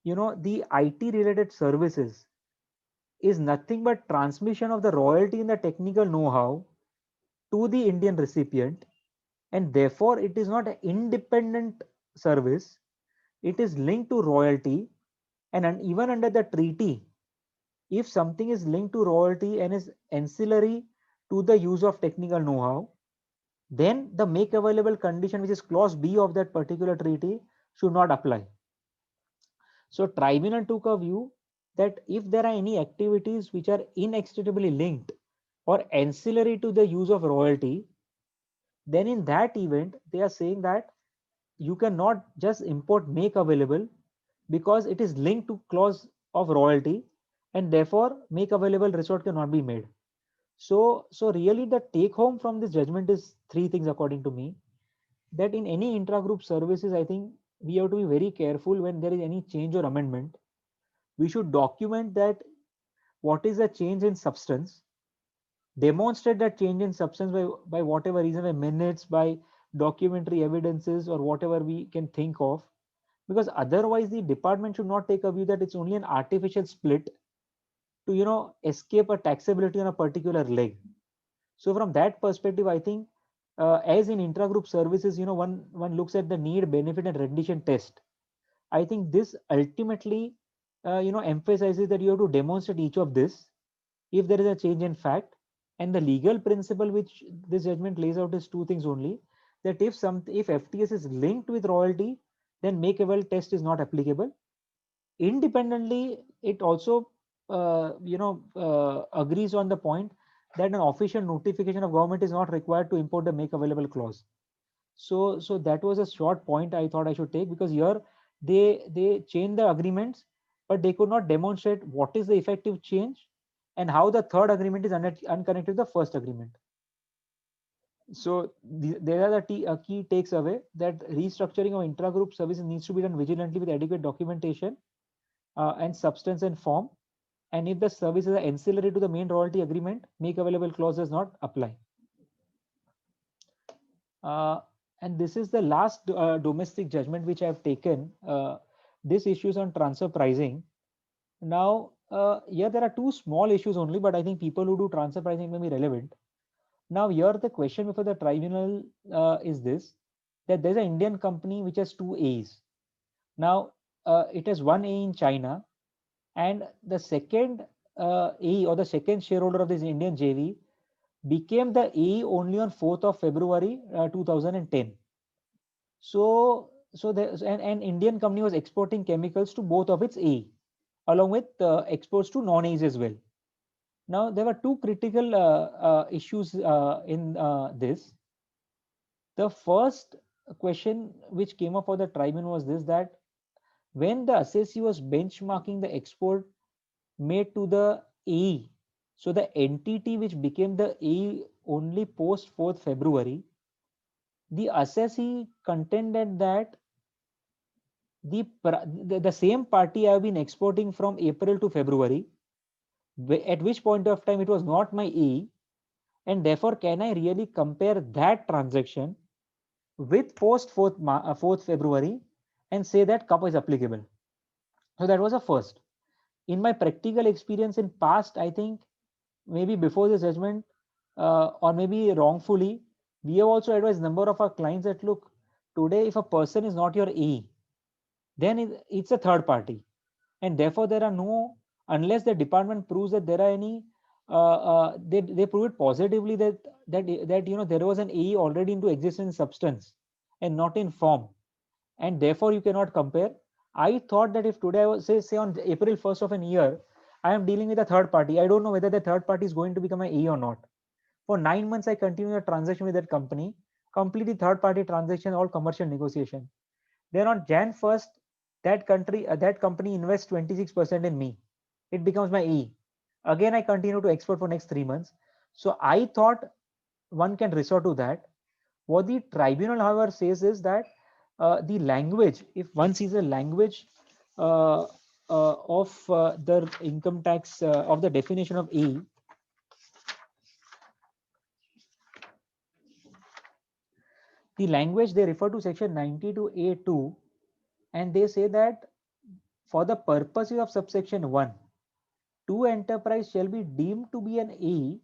the IT related services is nothing but transmission of the royalty in the technical know-how to the Indian recipient, and therefore it is not an independent service. It is linked to royalty, and even under the treaty, if something is linked to royalty and is ancillary to the use of technical know-how, then the make available condition, which is clause B of that particular treaty, should not apply. So tribunal took a view that if there are any activities which are inextricably linked or ancillary to the use of royalty, then in that event, they are saying that you cannot just import make available because it is linked to clause of royalty, and therefore make available resort cannot be made. So really the take home from this judgment is three things according to me. That in any intra-group services, I think we have to be very careful when there is any change or amendment. We should document that what is the change in substance, demonstrate that change in substance by whatever reason, by minutes, by documentary evidences, or whatever we can think of, because otherwise the department should not take a view that it's only an artificial split to escape a taxability on a particular leg. So from that perspective, I think as in intra-group services, one looks at the need, benefit, and rendition test. I think this ultimately emphasizes that you have to demonstrate each of this if there is a change in fact. And the legal principle which this judgment lays out is two things only: that if FTS is linked with royalty, then make available test is not applicable. Independently, it also agrees on the point that an official notification of government is not required to import the make available clause. So that was a short point I thought I should take, because here they changed the agreements, but they could not demonstrate what is the effective change and how the third agreement is unconnected to the first agreement. So there are the key takes away, that restructuring of intra-group services needs to be done vigilantly with adequate documentation and substance and form. And if the services are ancillary to the main royalty agreement, make available clause does not apply. And this is the last domestic judgment which I have taken. This issues on transfer pricing. Now, here there are two small issues only, but I think people who do transfer pricing may be relevant. Now, here the question before the tribunal is this: that there's an Indian company which has two A's. Now, it has one A in China, and the second A, or the second shareholder of this Indian JV, became the A only on 4th of February 2010. So an Indian company was exporting chemicals to both of its A, along with exports to non-A's as well. Now, there were two critical issues in this. The first question which came up for the tribunal was this: that when the assessee was benchmarking the export made to the A, so the entity which became the A only post 4th February, the assessee contended that the same party I have been exporting from April to February, at which point of time it was not my A, and therefore can I really compare that transaction with post 4th February and say that CUP is applicable? So that was a first. In my practical experience in past, I think maybe before the judgment or maybe wrongfully, we have also advised number of our clients that look, today if a person is not your A, then it's a third party, and therefore there are no, unless the department proves that there are any they prove it positively that there was an A already into existence substance and not in form, and therefore you cannot compare. I thought that if today I was say on April 1st of an year, I am dealing with a third party, I don't know whether the third party is going to become an A or not. For 9 months, I continue a transaction with that company, completely third party transaction, all commercial negotiation. Then on Jan 1st, that company invests 26% in me. It becomes my E. Again, I continue to export for next 3 months. So I thought one can resort to that. What the tribunal, however, says is that the language, if one sees the language of the income tax of the definition of E, the language they refer to section 92A2, and they say that for the purposes of subsection 1, two enterprise shall be deemed to be an AE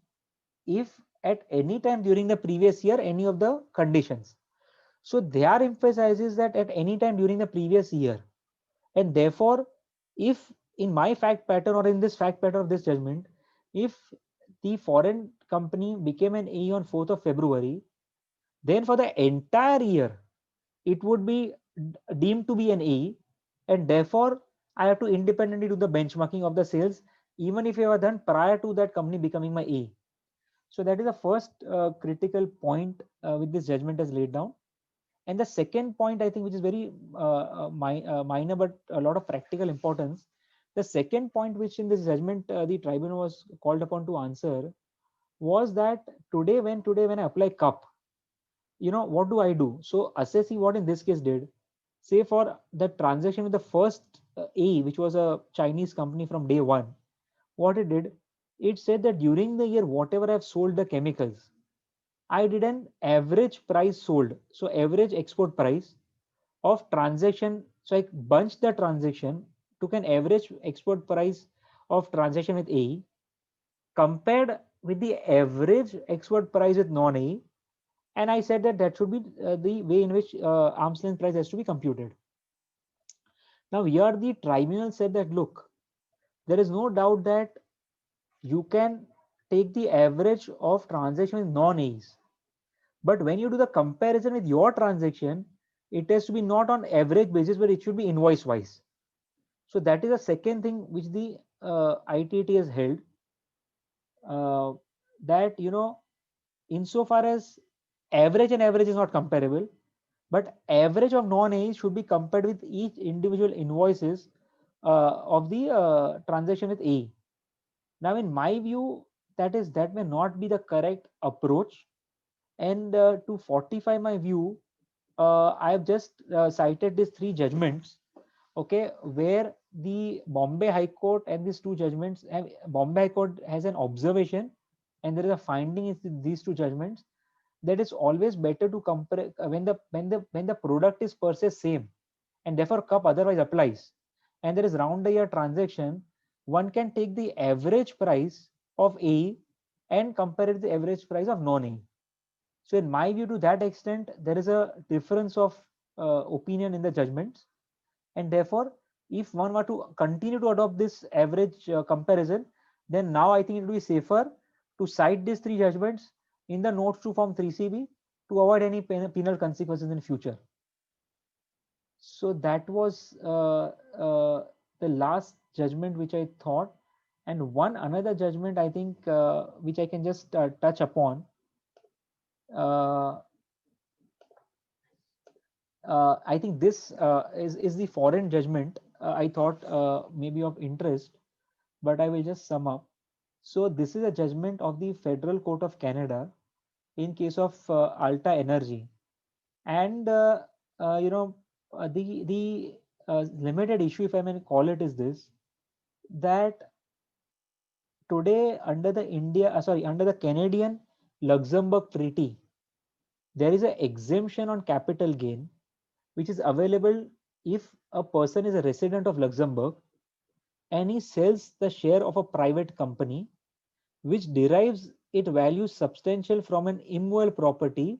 if at any time during the previous year any of the conditions. So their emphasis is that at any time during the previous year, and therefore if in my fact pattern or in this fact pattern of this judgment, if the foreign company became an AE on 4th of February, then for the entire year it would be deemed to be an AE, and therefore I have to independently do the benchmarking of the sales even if it was done prior to that company becoming my AE. So that is the first critical point which this judgment has laid down. And the second point, I think, which is very minor but a lot of practical importance, the second point which in this judgment the tribunal was called upon to answer was that today when I apply CUP, what do I do? So assessee what in this case did, say for the transaction with the first A, which was a Chinese company from day one, what it did, it said that during the year, whatever I've sold the chemicals, I did an average price sold. So average export price of transaction. So I bunched the transaction, took an average export price of transaction with AE, compared with the average export price with non-AE, and I said that that should be the way in which arm's length price has to be computed. Now here the tribunal said that look, there is no doubt that you can take the average of transaction with non-AEs, but when you do the comparison with your transaction, it has to be not on average basis, but it should be invoice wise. So that is the second thing which the ITT has held, that insofar as average and average is not comparable, but average of non-AE should be compared with each individual invoices of the transaction with AE. Now, in my view, that may not be the correct approach. And to fortify my view, I have just cited these three judgments, okay, where the Bombay High Court and these two judgments, Bombay High Court has an observation, and there is a finding in these two judgments that it's always better to compare when the product is per se same, and therefore CUP otherwise applies, and there is round the year transaction, one can take the average price of AE and compare it to the average price of non-AE. So in my view, to that extent, there is a difference of opinion in the judgments, and therefore if one were to continue to adopt this average comparison, then now I think it will be safer to cite these three judgments in the notes to form 3CB to avoid any penal consequences in future. So that was the last judgment which I thought, and one another judgment I think which I can just touch upon. I think this is the foreign judgment. I thought maybe of interest, but I will just sum up. So this is a judgment of the Federal Court of Canada in case of Alta Energy, and the limited issue, if I may call it, is this: that today under the Canadian Luxembourg Treaty, there is an exemption on capital gain which is available if a person is a resident of Luxembourg and he sells the share of a private company which derives its value substantial from an immovable property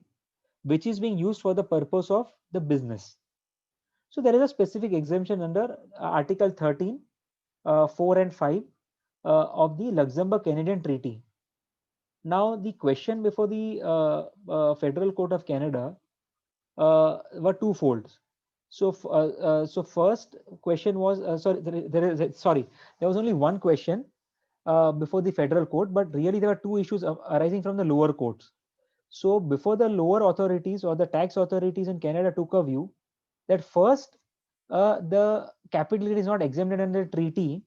which is being used for the purpose of the business. So there is a specific exemption under Article 13, 4 and 5 of the Luxembourg Canadian Treaty. Now the question before the Federal Court of Canada were twofold. So first question was there was only one question before the federal court, but really there were two issues arising from the lower courts. So before the lower authorities or the tax authorities in Canada took a view that first the capital gain is not exempted under the treaty,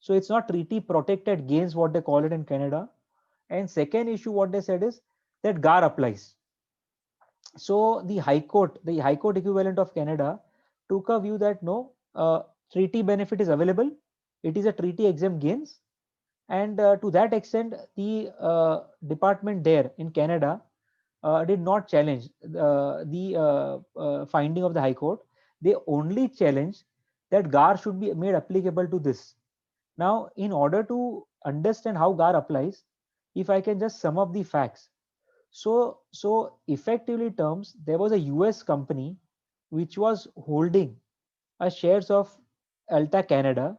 so it's not treaty protected gains, what they call it in Canada. And second issue what they said is that GAR applies. So the High Court equivalent of Canada took a view that no, treaty benefit is available, it is a treaty exempt gains, and to that extent the department there in Canada did not challenge the finding of the High Court. They only challenged that GAR should be made applicable to this. Now, in order to understand how GAR applies, if I can just sum up the facts. So effectively terms, there was a US company which was holding a shares of Alta Canada.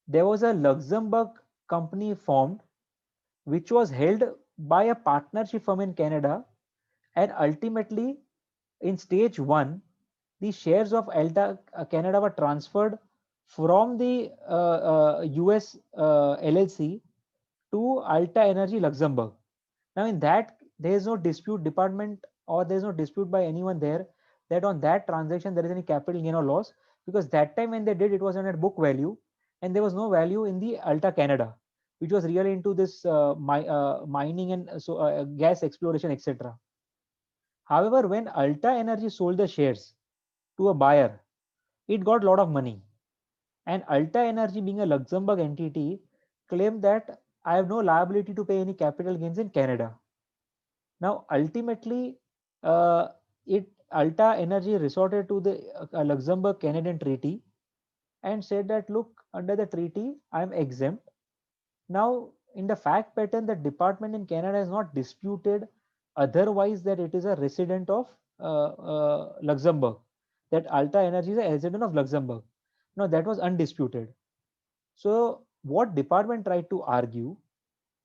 There was a Luxembourg company formed which was held by a partnership firm in Canada, and ultimately in stage 1 the shares of Alta Canada were transferred from the US LLC to Alta Energy Luxembourg. Now in that there is no dispute department, or there is no dispute by anyone there that on that transaction there is any capital gain or loss, because that time when they did, it was on at book value and there was no value in the Alta Canada, which was really into this mining and gas exploration, etc. However, when Alta Energy sold the shares to a buyer, it got a lot of money, and Alta Energy, being a Luxembourg entity, claimed that I have no liability to pay any capital gains in Canada. Now, ultimately, uh, Alta Energy resorted to the Luxembourg Canadian treaty and said that, look, under the treaty, I am exempt. Now, in the fact pattern, the department in Canada has not disputed otherwise that it is a resident of Luxembourg, that Alta Energy is a resident of Luxembourg. No, that was undisputed. So, what department tried to argue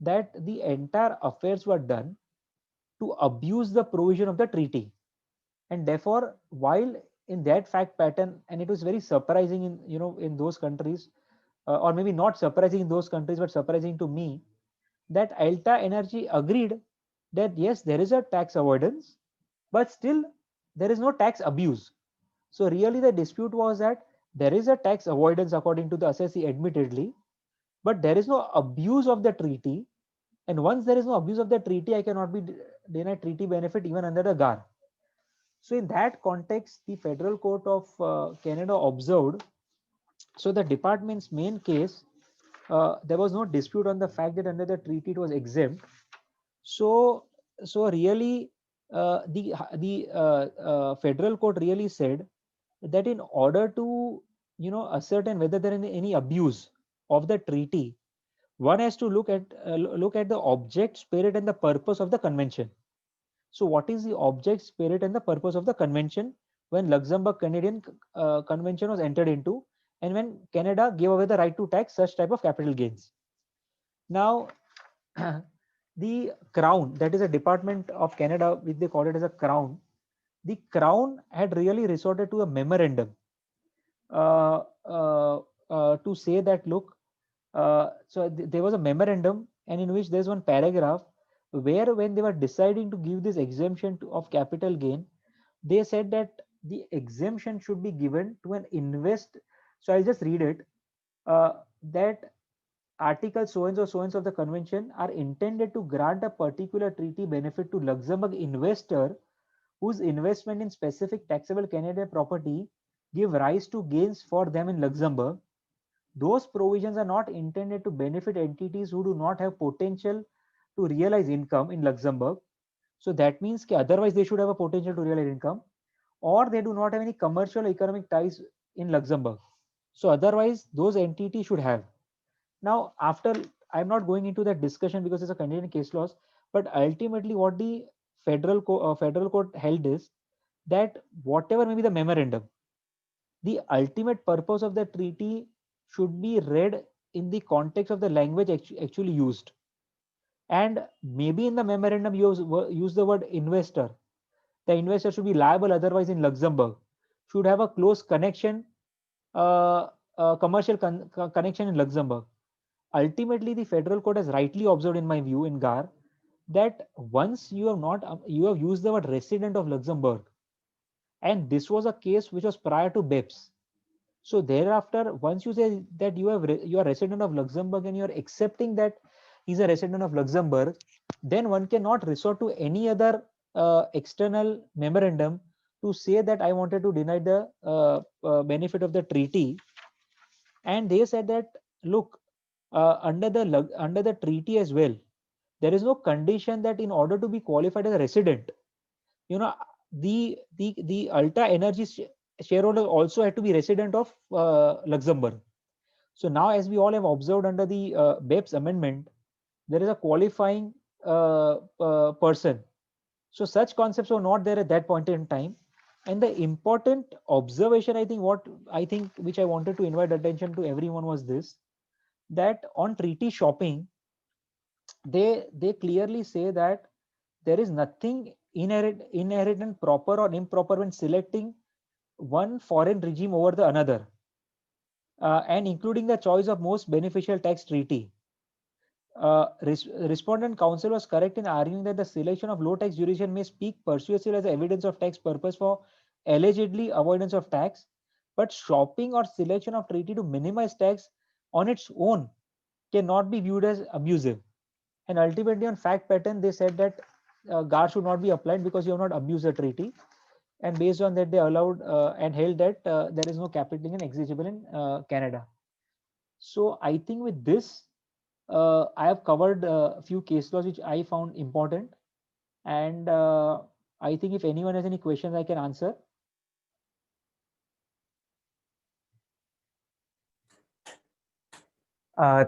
that the entire affairs were done to abuse the provision of the treaty, and therefore, while in that fact pattern, and it was very surprising in in those countries, or maybe not surprising in those countries, but surprising to me, that Alta Energy agreed that yes, there is a tax avoidance, but still there is no tax abuse. So really the dispute was that there is a tax avoidance according to the assessee admittedly, but there is no abuse of the treaty. And once there is no abuse of the treaty, I cannot be denied treaty benefit even under the GAR. So in that context, the Federal Court of Canada observed, so the department's main case, there was no dispute on the fact that under the treaty it was exempt. So really, the Federal Court really said that in order to ascertain whether there is any abuse of the treaty, one has to look at the object, spirit, and the purpose of the convention. So what is the object, spirit, and the purpose of the convention when Luxembourg Canadian Convention was entered into, and when Canada gave away the right to tax such type of capital gains? Now, the Crown, that is a department of Canada, which they call it as a Crown, the Crown had really resorted to a memorandum to say that, look, there was a memorandum, and in which there's one paragraph where, when they were deciding to give this exemption of capital gain, they said that the exemption should be given to an So I'll just read it. That Article so and so of the convention are intended to grant a particular treaty benefit to Luxembourg investor whose investment in specific taxable Canadian property give rise to gains for them in Luxembourg. Those provisions are not intended to benefit entities who do not have potential to realize income in Luxembourg. So that means that otherwise they should have a potential to realize income, or they do not have any commercial or economic ties in Luxembourg. So otherwise those entities should have. Now, after, I'm not going into that discussion because it's a Canadian case laws, but ultimately what the federal court held is that whatever may be the memorandum, the ultimate purpose of the treaty should be read in the context of the language actually used. And maybe in the memorandum you use the word investor. The investor should be liable otherwise in Luxembourg, should have a close connection, commercial connection in Luxembourg. Ultimately, the federal court has rightly observed, in my view, in GAR, that once you have used the word resident of Luxembourg, and this was a case which was prior to BEPS. So thereafter, once you say that you are resident of Luxembourg and you are accepting that he's a resident of Luxembourg, then one cannot resort to any other external memorandum to say that I wanted to deny the benefit of the treaty. And they said that, look, under the treaty as well, there is no condition that in order to be qualified as a resident, you know, the Ultra Energy shareholder also had to be resident of Luxembourg. So now, as we all have observed under the BEPS amendment, there is a qualifying person. So such concepts were not there at that point in time. And the important observation, I think, which I wanted to invite attention to everyone was this, that on treaty shopping, they clearly say that there is nothing inherent and proper or improper when selecting one foreign regime over the another, and including the choice of most beneficial tax treaty. Respondent counsel was correct in arguing that the selection of low tax jurisdiction may speak persuasively as evidence of tax purpose for allegedly avoidance of tax, but shopping or selection of treaty to minimize tax on its own cannot be viewed as abusive. And ultimately, on fact pattern, they said that GAR should not be applied because you have not abused the treaty. And based on that, they allowed and held that there is no capital gain exigible in Canada. So I think with this, I have covered a few case laws which I found important. And I think if anyone has any questions, I can answer.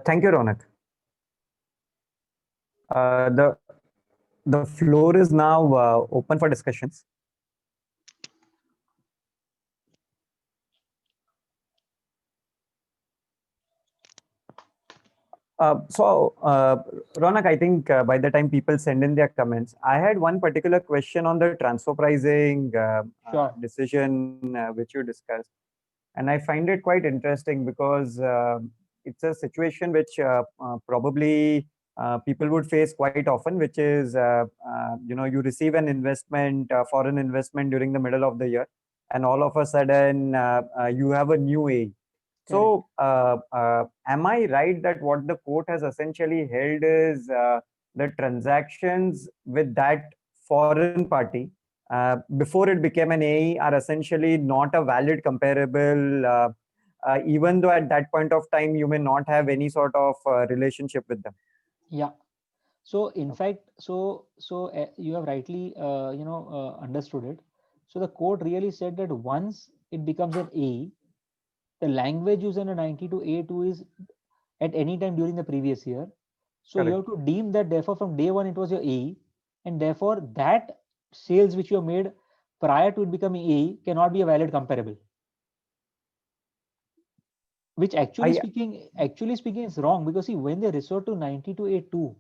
Thank you, Ronak. The floor is now open for discussions. Ronak, I think by the time people send in their comments, I had one particular question on the transfer pricing Sure. decision which you discussed. And I find it quite interesting because it's a situation which probably people would face quite often, which is, you receive an investment, foreign investment during the middle of the year, and all of a sudden you have a new A. So, am I right that what the court has essentially held is the transactions with that foreign party before it became an AE are essentially not a valid comparable, even though at that point of time you may not have any sort of relationship with them? Yeah. So in fact, so you have rightly understood it. So the court really said that once it becomes an AE, the language used in a 92A2 is at any time during the previous year. So you have to deem that therefore from day one it was your AE, and therefore that sales which you have made prior to it becoming AE cannot be a valid comparable. Which actually speaking is wrong, because see, when they resort to 92A2,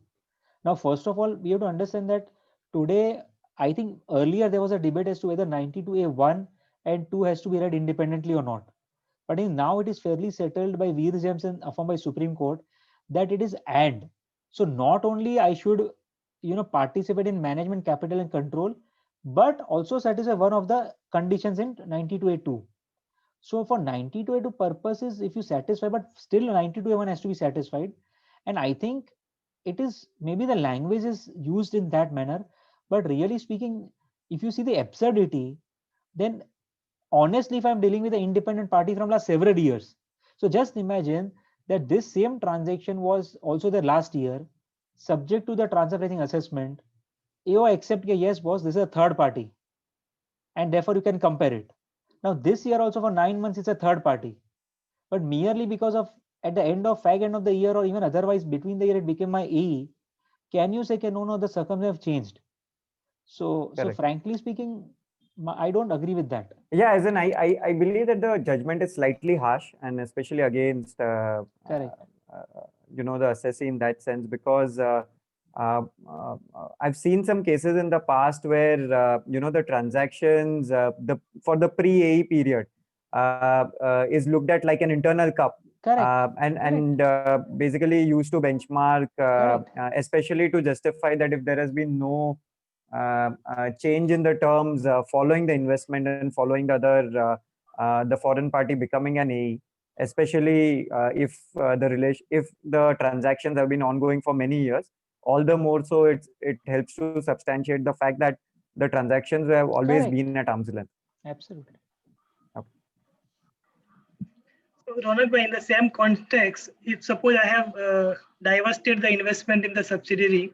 now first of all we have to understand that today, I think earlier there was a debate as to whether 92A1 and 2 has to be read independently or not. But now it is fairly settled by Veer Gems and affirmed by Supreme Court that it is and. So not only I should participate in management, capital and control, but also satisfy one of the conditions in 92A2. So for 92A2 purposes, if you satisfy, but still 92A1 has to be satisfied. And I think it is maybe the language is used in that manner, but really speaking, if you see the absurdity, then honestly, if I'm dealing with an independent party from last several years, so just imagine that this same transaction was also the last year, subject to the transfer pricing assessment. AO accept, yes, boss, this is a third party, and therefore you can compare it. Now this year also for 9 months it's a third party, but merely because of at the end of the year or even otherwise between the year it became my AE, can you say no, the circumstances have changed? So frankly speaking, I don't agree with that. Yeah, as in I believe that the judgment is slightly harsh, and especially against the assessee in that sense, because I've seen some cases in the past where the transactions for the pre-AE period is looked at like an internal cup. And basically used to benchmark, especially to justify that if there has been no change in the terms following the investment and following the other the foreign party becoming an AE, especially if the transactions have been ongoing for many years, all the more so it helps to substantiate the fact that the transactions have always been at arm's length. Absolutely. So Ronak, in the same context, if suppose I have divested the investment in the subsidiary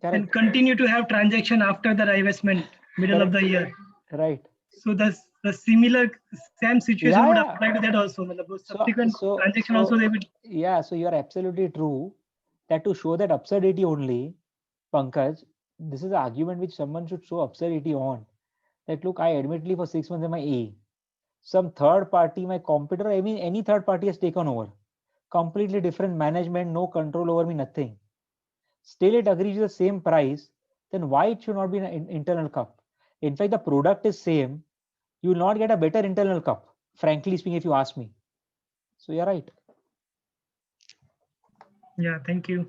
and Correct. continue to have transaction after the divestment middle of the year. Right. So the similar same situation would Yeah. apply to that also. मतलब वो So, subsequent so, transaction so, also they will. yeah, so you are absolutely true that to show that absurdity only, Pankaj, this is the argument which someone should show absurdity on. That look, I admittedly for 6 months am I A. Some third party, my competitor, I mean any third party has taken over. Completely different management, no control over me, nothing. Still it agrees with the same price, then why it should not be an internal cup? In fact, the product is same. You will not get a better internal cup, frankly speaking, if you ask me. So you're right. Yeah, thank you.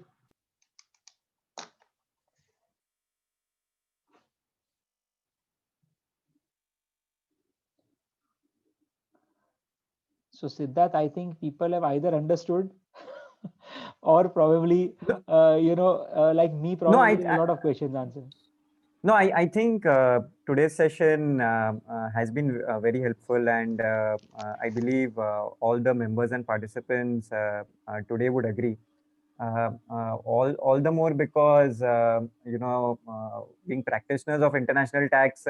So Siddharth, I think people have either understood or probably, like me, No, probably a lot of questions answered. No, I think today's session has been very helpful, and I believe all the members and participants today would agree. All the more because being practitioners of international tax,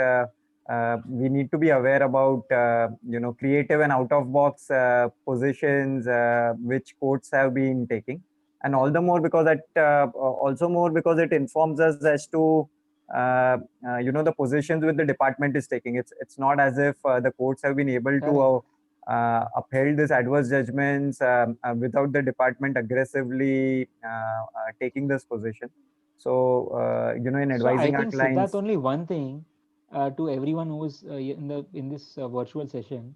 we need to be aware about creative and out of box positions which courts have been taking, and all the more because also more because it informs us as to the positions which the department is taking. It's not as if the courts have been able to upheld this adverse judgments without the department aggressively taking this position. So in So I advising our think Siddharth, clients. only one thing to everyone who is in this virtual session,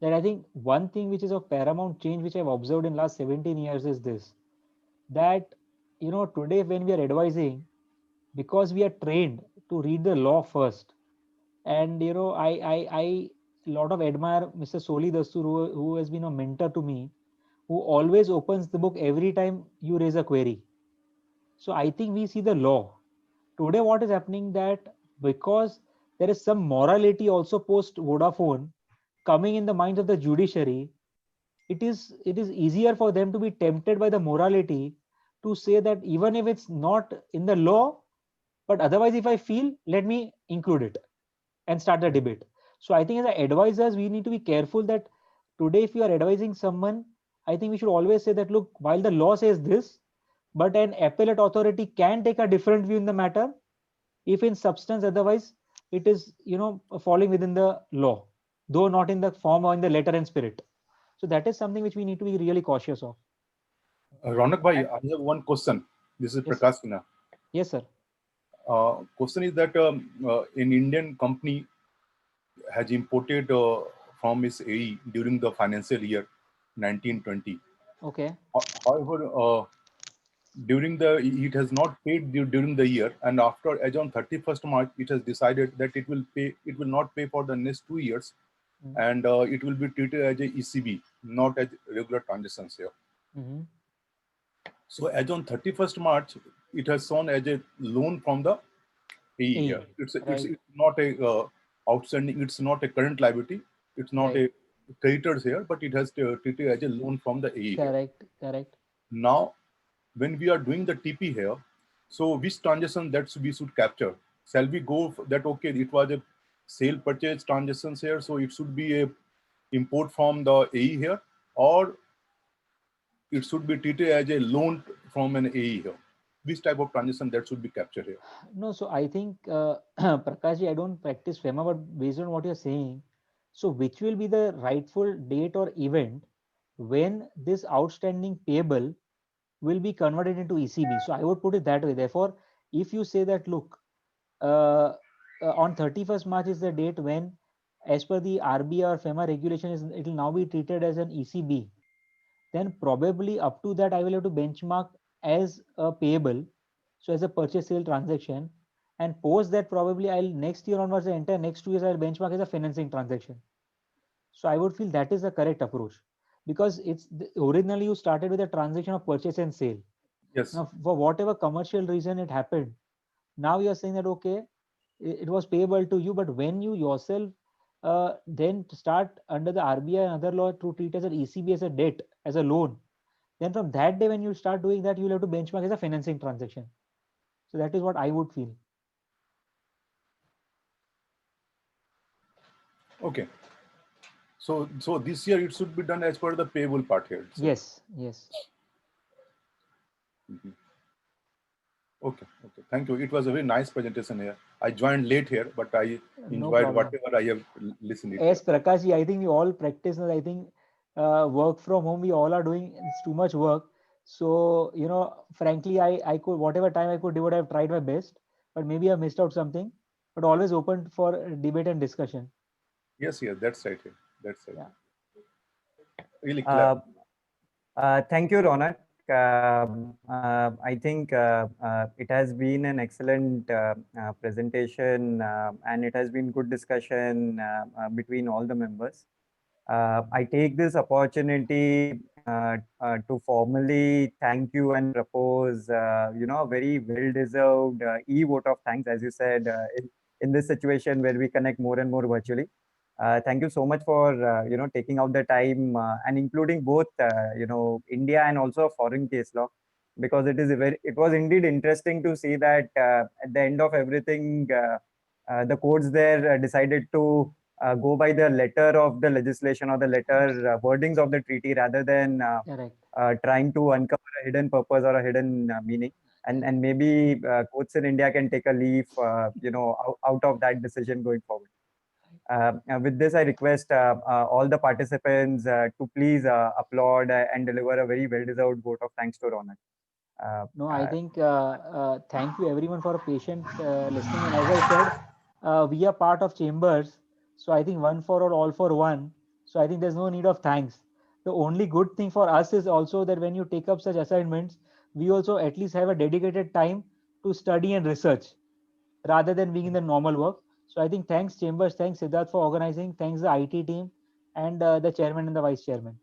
that I think one thing which is of paramount change which I've observed in last 17 years is this, that today when we are advising, because we are trained to read the law first, and I lot of admire Mr. Soli Dastur, who has been a mentor to me, who always opens the book every time you raise a query. So I think we see the law. Today, what is happening that because there is some morality also post Vodafone coming in the minds of the judiciary, it is easier for them to be tempted by the morality to say that even if it's not in the law, but otherwise if I feel, let me include it and start the debate. So I think as advisors, we need to be careful that today, if you are advising someone, I think we should always say that look, while the law says this, but an appellate authority can take a different view in the matter if in substance otherwise it is falling within the law, though not in the form or in the letter and spirit. So that is something which we need to be really cautious of. Ronak bhai, I have one question. This is Yes. Prakash Sinha. Yes, sir. Question is that an Indian company has imported from its AE during the financial year 1920. Okay. However, it has not paid during the year, and after as on 31st March, it has decided that it will not pay for the next 2 years, and it will be treated as a ECB, not as regular transactions here. Mm-hmm. So as on 31st March, it has shown as a loan from the AE here. It's not a outstanding. It's not a current liability. It's not a creditors here, but it has treated as a loan from the AE. Correct. Now, when we are doing the TP here, so which transaction that we should capture? Shall we go that okay? It was a sale purchase transactions here, so it should be a import from the AE here, or it should be treated as a loan from an AE here. Which type of transaction that should be captured here? No, so I think Prakashji, I don't practice FEMA, but based on what you're saying, so which will be the rightful date or event when this outstanding payable will be converted into ECB? So I would put it that way. Therefore, if you say that, look, on 31st March is the date when, as per the RBI or FEMA regulation, it will now be treated as an ECB, then probably up to that I will have to benchmark as a payable, so as a purchase sale transaction, and post that probably I'll next year onwards, the entire next 2 years I'll benchmark as a financing transaction. So I would feel that is the correct approach, because originally you started with a transaction of purchase and sale. Yes. Now for whatever commercial reason it happened, now you're saying that okay, it was payable to you, but when you yourself then start under the RBI and other law to treat as an ECB as a debt, as a loan, then from that day when you start doing that, you'll have to benchmark as a financing transaction. So that is what I would feel. Okay. So this year it should be done as per the payable part here. itself. Yes, yes. Mhm. Okay. Thank you. It was a very nice presentation here. I joined late here, but I No enjoyed problem. whatever I have listened it. As Prakashji, I think we all practitioners, I think work from home, we all are doing, it's too much work. So, frankly, I could, whatever time I could do, would have tried my best, but maybe I missed out something, but always open for debate and discussion. Yes, that's right. That's right. Yeah. Really clear. Thank you, Ronak. I think it has been an excellent presentation and it has been good discussion between all the members. I take this opportunity to formally thank you and propose, a very well-deserved e-vote of thanks, as you said, in this situation where we connect more and more virtually. Thank you so much for taking out the time and including both India and also foreign case law, because it was indeed interesting to see that at the end of everything the courts there decided to go by the letter of the legislation or the letter wordings of the treaty rather than Correct. trying to uncover a hidden purpose or a hidden meaning. And maybe courts in India can take a leaf out of that decision going forward. With this, I request all the participants to please applaud and deliver a very well-deserved vote of thanks to Ronak. No, I think thank you everyone for patient listening. And as I said, we are part of chambers. So I think one for all for one. So I think there's no need of thanks. The only good thing for us is also that when you take up such assignments, we also at least have a dedicated time to study and research rather than being in the normal work. So I think thanks chambers, thanks Siddharth for organizing, thanks the IT team and the chairman and the vice chairman.